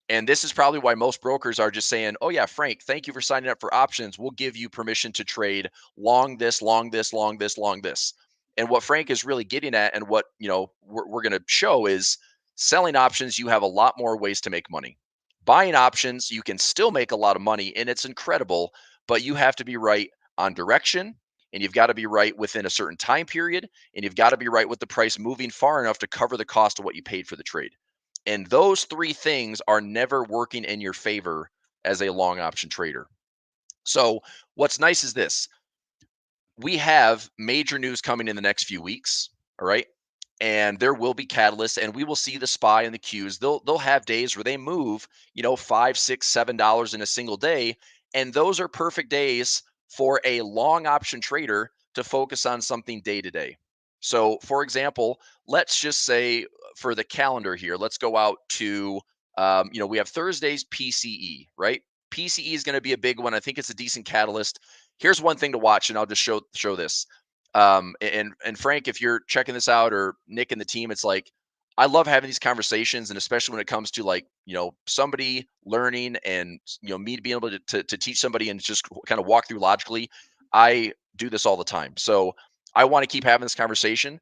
S3: And this is probably why most brokers are just saying, oh, yeah, Frank, thank you for signing up for options. We'll give you permission to trade long this, long this, long this, long this. And what Frank is really getting at, and what we're going to show, is selling options, you have a lot more ways to make money. Buying options, you can still make a lot of money, and it's incredible, but you have to be right on direction, and you've got to be right within a certain time period, and you've got to be right with the price moving far enough to cover the cost of what you paid for the trade. And those three things are never working in your favor as a long option trader. So what's nice is this: we have major news coming in the next few weeks. All right. And there will be catalysts, and we will see the SPY and the Qs. They'll have days where they move, $5, $6, $7 in a single day. And those are perfect days for a long option trader to focus on something day to day. So for example, let's just say for the calendar here, let's go out to, we have Thursday's PCE, right? PCE is going to be a big one. I think it's a decent catalyst. Here's one thing to watch, and I'll just show this. And Frank, if you're checking this out, or Nick and the team, it's like, I love having these conversations, and especially when it comes to like, somebody learning, and, me being able to teach somebody and just kind of walk through logically. I do this all the time. So I want to keep having this conversation.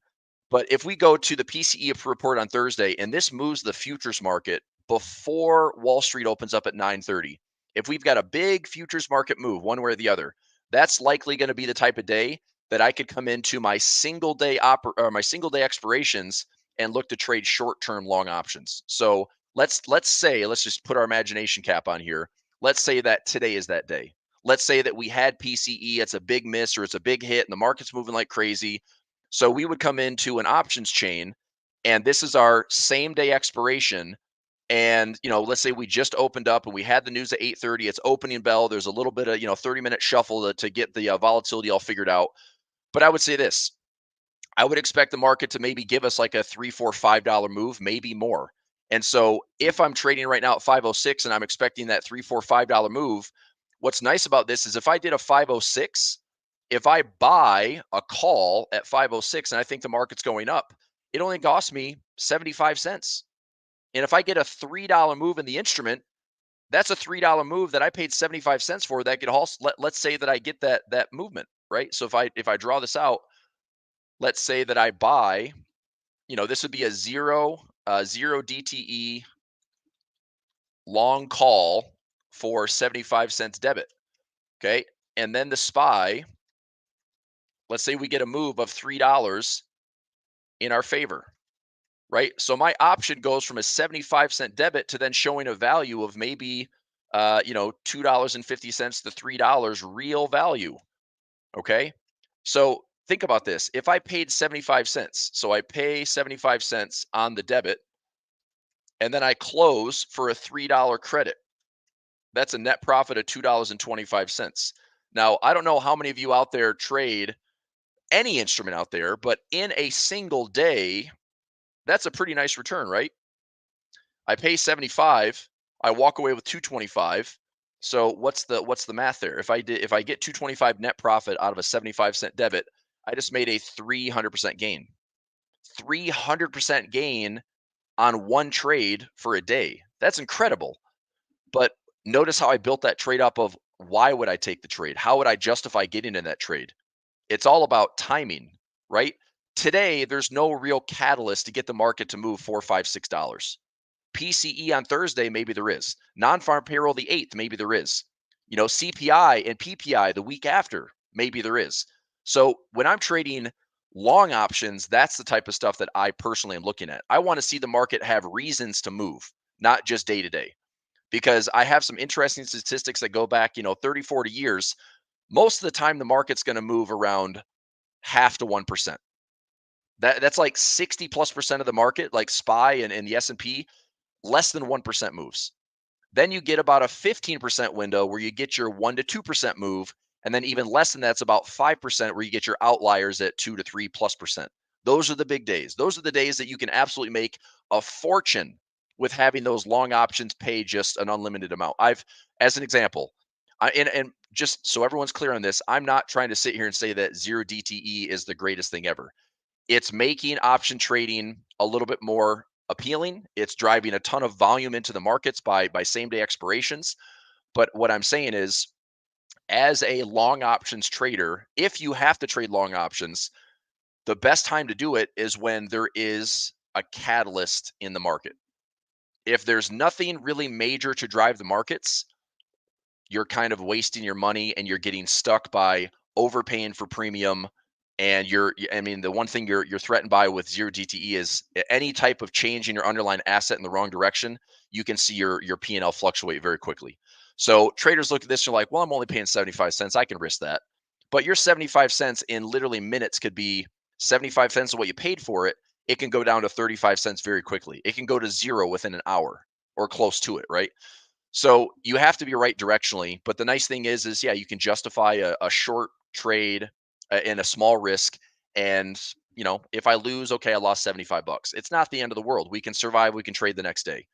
S3: But if we go to the PCE report on Thursday, and this moves the futures market before Wall Street opens up at 9:30, if we've got a big futures market move one way or the other, that's likely going to be the type of day that I could come into my single day expirations and look to trade short-term long options. So let's just put our imagination cap on here. Let's say that today is that day. Let's say that we had PCE, it's a big miss or it's a big hit, and the market's moving like crazy. So we would come into an options chain, and this is our same day expiration. And let's say we just opened up and we had the news at 8:30. It's opening bell. There's a little bit of 30-minute shuffle to get the volatility all figured out. But I would say this: I would expect the market to maybe give us like a $3, $4, $5 move, maybe more. And so if I'm trading right now at 506 and I'm expecting that $3, $4, $5 move, what's nice about this is if I did a 506, if I buy a call at 506 and I think the market's going up, it only costs me 75 cents. And if I get a $3 move in the instrument, that's a $3 move that I paid 75 cents for. That could also, let's say that I get that movement, right? So if I draw this out, let's say that I buy, this would be a zero DTE long call for 75 cents debit. Okay. And then the SPY let's say we get a move of $3 in our favor, right? So my option goes from a 75-cent debit to then showing a value of maybe, $2.50 to $3 real value. Okay. So think about this. If I paid 75 cents, so I pay 75 cents on the debit, and then I close for a $3 credit, that's a net profit of $2.25. Now, I don't know how many of you out there trade any instrument out there, but in a single day, that's a pretty nice return, right? I pay 75, I walk away with 225. So what's the math there? If I get 225 net profit out of a 75-cent debit, I just made a 300% gain. 300% gain on one trade for a day. That's incredible. But notice how I built that trade up of why would I take the trade? How would I justify getting in that trade? It's all about timing, right? Today, there's no real catalyst to get the market to move $4, $5, $6. PCE on Thursday, maybe there is. Non-farm payroll the 8th, maybe there is. CPI and PPI the week after, maybe there is. So when I'm trading long options, that's the type of stuff that I personally am looking at. I want to see the market have reasons to move, not just day to day. Because I have some interesting statistics that go back, 30, 40 years. Most of the time, the market's going to move around half to 1%. That's like 60+% of the market, like SPY and the S&P, less than 1% moves. Then you get about a 15% window where you get your 1 to 2% move. And then even less than that's about 5% where you get your outliers at 2 to 3+%. Those are the big days. Those are the days that you can absolutely make a fortune with having those long options pay just an unlimited amount. As an example, and just so everyone's clear on this, I'm not trying to sit here and say that 0 DTE is the greatest thing ever. It's making option trading a little bit more appealing. It's driving a ton of volume into the markets by same day expirations. But what I'm saying is, as a long options trader, if you have to trade long options, the best time to do it is when there is a catalyst in the market. If there's nothing really major to drive the markets, you're kind of wasting your money and you're getting stuck by overpaying for premium. And the one thing you're threatened by with 0 DTE is any type of change in your underlying asset in the wrong direction, you can see your P&L fluctuate very quickly. So traders look at this and you're like, well, I'm only paying 75 cents. I can risk that. But your 75 cents in literally minutes could be 75 cents of what you paid for it. It can go down to 35 cents very quickly. It can go to 0 within an hour or close to it, right? So you have to be right directionally. But the nice thing is yeah, you can justify a short trade in a small risk. And, if I lose, okay, I lost 75 bucks. It's not the end of the world. We can survive. We can trade the next day.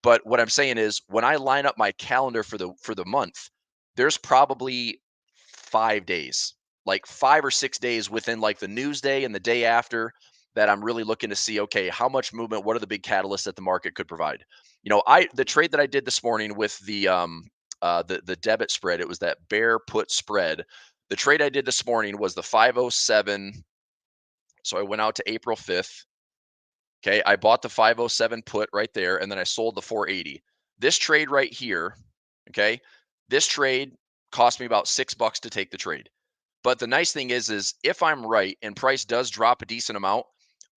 S3: But what I'm saying is when I line up my calendar for the month, there's probably 5 days, like 5 or 6 days within like the news day and the day after that I'm really looking to see, okay, how much movement, what are the big catalysts that the market could provide? The trade that I did this morning with the debit spread, it was that bear put spread. The trade I did this morning was the 507. So I went out to April 5th. Okay. I bought the 507 put right there, and then I sold the 480. This trade right here, okay, this trade cost me about $6 to take the trade. But the nice thing is if I'm right and price does drop a decent amount,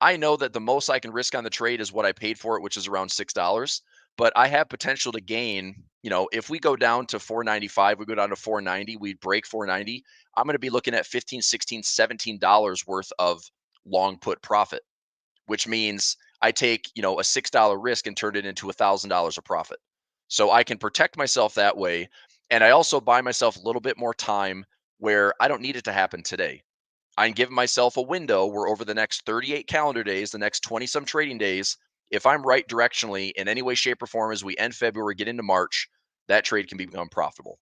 S3: I know that the most I can risk on the trade is what I paid for it, which is around $6. But I have potential to gain, if we go down to 495, we go down to 490, we break 490, I'm going to be looking at $15, $16, $17 worth of long put profit, which means I take, a $6 risk and turn it into $1,000 of profit. So I can protect myself that way. And I also buy myself a little bit more time where I don't need it to happen today. I'm giving myself a window where over the next 38 calendar days, the next 20 some trading days, if I'm right directionally in any way, shape, or form as we end February, get into March, that trade can become profitable.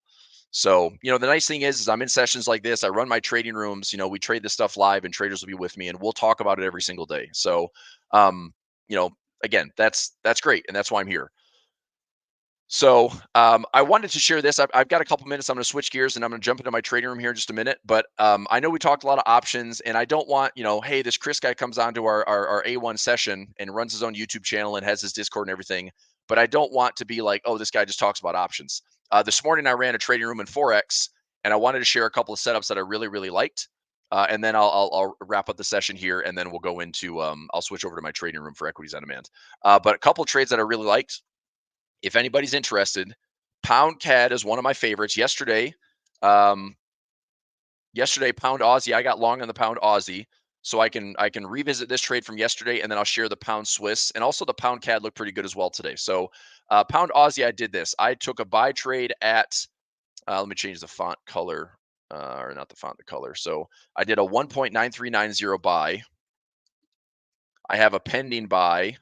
S3: So, the nice thing is I'm in sessions like this. I run my trading rooms. We trade this stuff live, and traders will be with me, and we'll talk about it every single day. So, again, that's great, and that's why I'm here. So I wanted to share this. I've got a couple minutes. I'm going to switch gears and I'm going to jump into my trading room here in just a minute. But I know we talked a lot of options, and I don't want, hey, this Chris guy comes on to our A1 session and runs his own YouTube channel and has his Discord and everything. But I don't want to be like, oh, this guy just talks about options. This morning I ran a trading room in Forex, and I wanted to share a couple of setups that I really, really liked. And then I'll wrap up the session here, and then we'll go into I'll switch over to my trading room for equities on demand. But a couple trades that I really liked. If anybody's interested, pound CAD is one of my favorites. Yesterday, pound Aussie, I got long on the pound Aussie, so I can revisit this trade from yesterday, and then I'll share the pound Swiss, and also the pound CAD looked pretty good as well today. So pound Aussie, I did this. I took a buy trade at let me change the font color, or not the font, the color. So I did a 1.9390 buy. I have a pending buy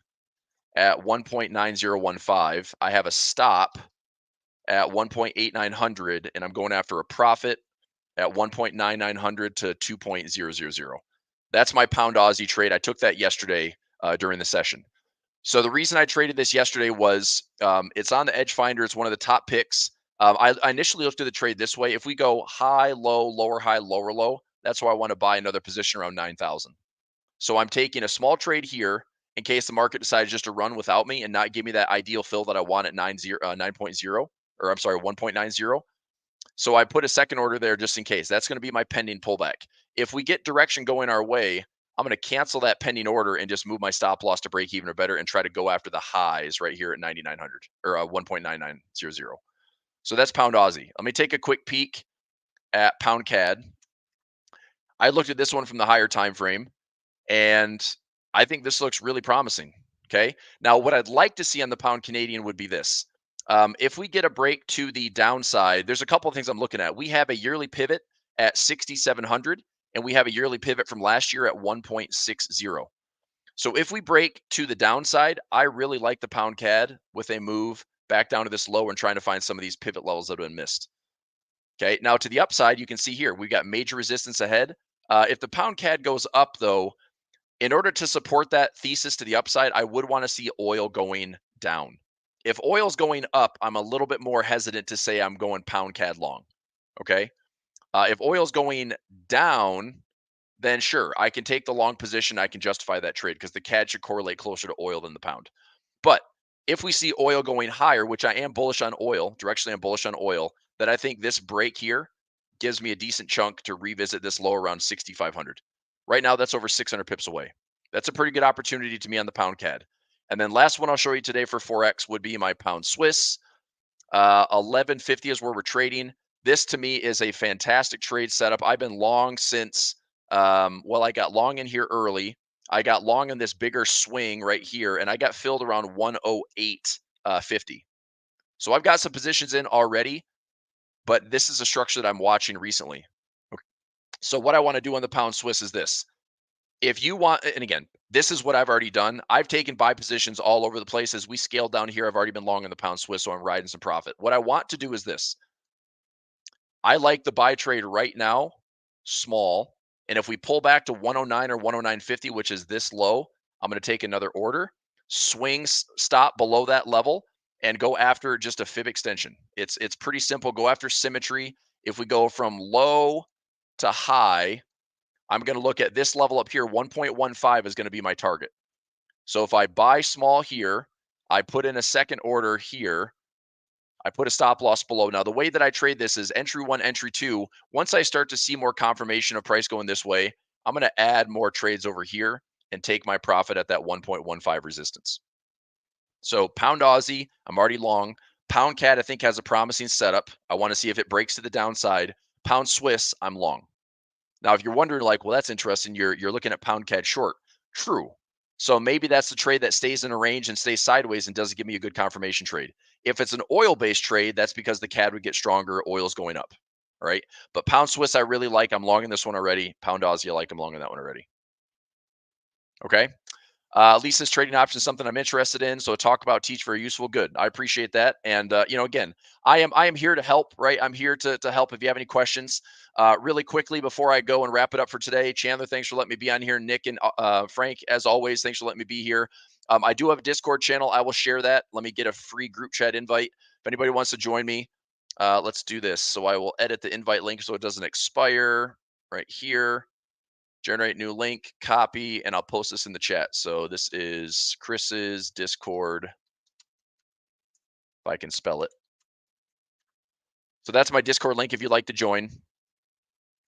S3: at 1.9015. I have a stop at 1.8900, and I'm going after a profit at 1.9900 to 2.000. That's my pound Aussie trade. I took that yesterday during the session. So the reason I traded this yesterday was it's on the Edge Finder. It's one of the top picks. I initially looked at the trade this way. If we go high, low, lower, high, lower, low, that's why I want to buy another position around 9,000. So I'm taking a small trade here in case the market decides just to run without me and not give me that ideal fill that I want at 9.0, or I'm sorry, 1.90. So I put a second order there just in case. That's going to be my pending pullback. If we get direction going our way, I'm going to cancel that pending order and just move my stop loss to break even or better and try to go after the highs right here at 9,900 or 1.9900. So that's pound Aussie. Let me take a quick peek at pound CAD. I looked at this one from the higher time frame, and I think this looks really promising. Okay. Now, what I'd like to see on the pound Canadian would be this. If we get a break to the downside, there's a couple of things I'm looking at. We have a yearly pivot at 6,700, and we have a yearly pivot from last year at 1.60. So if we break to the downside, I really like the pound CAD with a move back down to this low and trying to find some of these pivot levels that have been missed. Okay. Now to the upside, you can see here, we've got major resistance ahead. If the pound CAD goes up though, in order to support that thesis to the upside, I would want to see oil going down. If oil's going up, I'm a little bit more hesitant to say I'm going pound CAD long. Okay. If oil's going down, then sure, I can take the long position. I can justify that trade because the CAD should correlate closer to oil than the pound. But if we see oil going higher, which I am bullish on oil, directionally I'm bullish on oil, then I think this break here gives me a decent chunk to revisit this low around 6,500. Right now, that's over 600 pips away. That's a pretty good opportunity to me on the pound CAD. And then last one I'll show you today for Forex would be my pound Swiss. 1150 is where we're trading. This to me is a fantastic trade setup. I've been long since, well, I got long in here early. I got long in this bigger swing right here, and I got filled around 108.50. So I've got some positions in already, but this is a structure that I'm watching recently. Okay. So what I want to do on the pound Swiss is this. If you want, and again, this is what I've already done. I've taken buy positions all over the place. As we scale down here, I've already been long in the pound Swiss, so I'm riding some profit. What I want to do is this. I like the buy trade right now, small. And if we pull back to 109 or 109.50, which is this low, I'm going to take another order, swing stop below that level, and go after just a fib extension. It's pretty simple. Go after symmetry. If we go from low to high, I'm going to look at this level up here. 1.15 is going to be my target. So if I buy small here, I put in a second order here, I put a stop loss below. Now, the way that I trade this is entry one, entry two. Once I start to see more confirmation of price going this way, I'm going to add more trades over here and take my profit at that 1.15 resistance. So pound Aussie, I'm already long. Pound CAD, I think, has a promising setup. I want to see if it breaks to the downside. Pound Swiss, I'm long. Now, if you're wondering, like, well, that's interesting, you're looking at pound CAD short. True. So maybe that's the trade that stays in a range and stays sideways and doesn't give me a good confirmation trade. If it's an oil-based trade, that's because the CAD would get stronger, oil's going up. All right. But pound Swiss, I really like. I'm long in this one already. Pound Aussie, I like. I'm long in that one already. Okay. Lisa's trading options, something I'm interested in. So talk about, teach, very useful. Good. I appreciate that. And again, I am here to help, right? I'm here to help. If you have any questions, really quickly before I go and wrap it up for today, Chandler, thanks for letting me be on here. Nick and Frank, as always, thanks for letting me be here. I do have a Discord channel. I will share that. Let me get a free group chat invite. If anybody wants to join me, let's do this. So I will edit the invite link so it doesn't expire right here. Generate new link, copy, and I'll post this in the chat. So this is Chris's Discord, if I can spell it. So that's my Discord link if you'd like to join.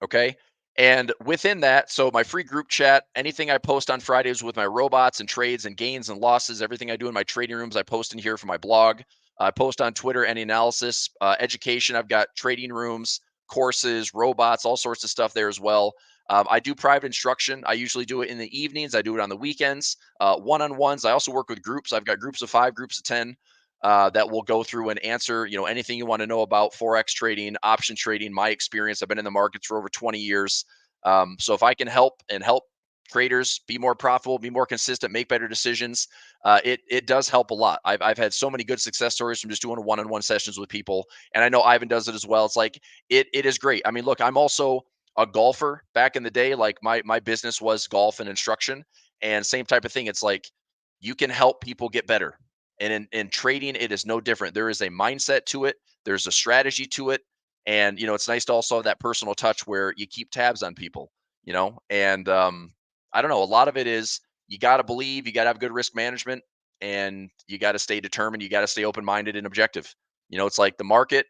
S3: Okay. And within that, so my free group chat, anything I post on Fridays with my robots and trades and gains and losses, everything I do in my trading rooms, I post in here for my blog. I post on Twitter any analysis, education. I've got trading rooms, courses, robots, all sorts of stuff there as well. I do private instruction. I usually do it in the evenings. I do it on the weekends, one-on-ones. I also work with groups. I've got groups of 5, groups of 10 that will go through and answer, anything you want to know about Forex trading, option trading, my experience. I've been in the markets for over 20 years. So if I can help traders be more profitable, be more consistent, make better decisions, it does help a lot. I've had so many good success stories from just doing one-on-one sessions with people. And I know Ivan does it as well. It's like, it is great. I mean, look, I'm also a golfer. Back in the day, like my business was golf and instruction, and same type of thing. It's like, you can help people get better. And in trading, it is no different. There is a mindset to it. There's a strategy to it. And, it's nice to also have that personal touch where you keep tabs on people, and I don't know. A lot of it is, you got to believe, you got to have good risk management, and you got to stay determined. You got to stay open-minded and objective. It's like the market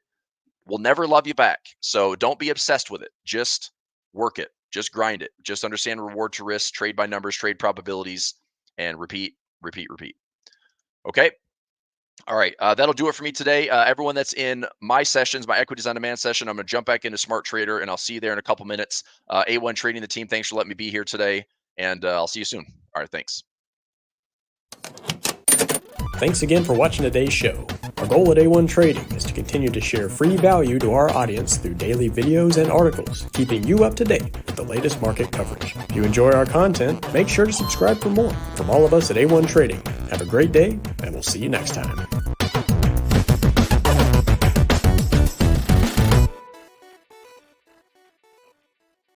S3: will never love you back. So don't be obsessed with it. Just work it. Just grind it. Just understand reward to risk, trade by numbers, trade probabilities, and repeat, repeat, repeat. Okay. All right. That'll do it for me today. Everyone that's in my sessions, my equities on demand session, I'm going to jump back into Smart Trader, and I'll see you there in a couple minutes. A1 Trading, the team, thanks for letting me be here today, and I'll see you soon. All right. Thanks.
S5: Thanks again for watching today's show. Our goal at A1 Trading is to continue to share free value to our audience through daily videos and articles, keeping you up to date with the latest market coverage. If you enjoy our content, make sure to subscribe for more. From all of us at A1 Trading, have a great day, and we'll see you next time.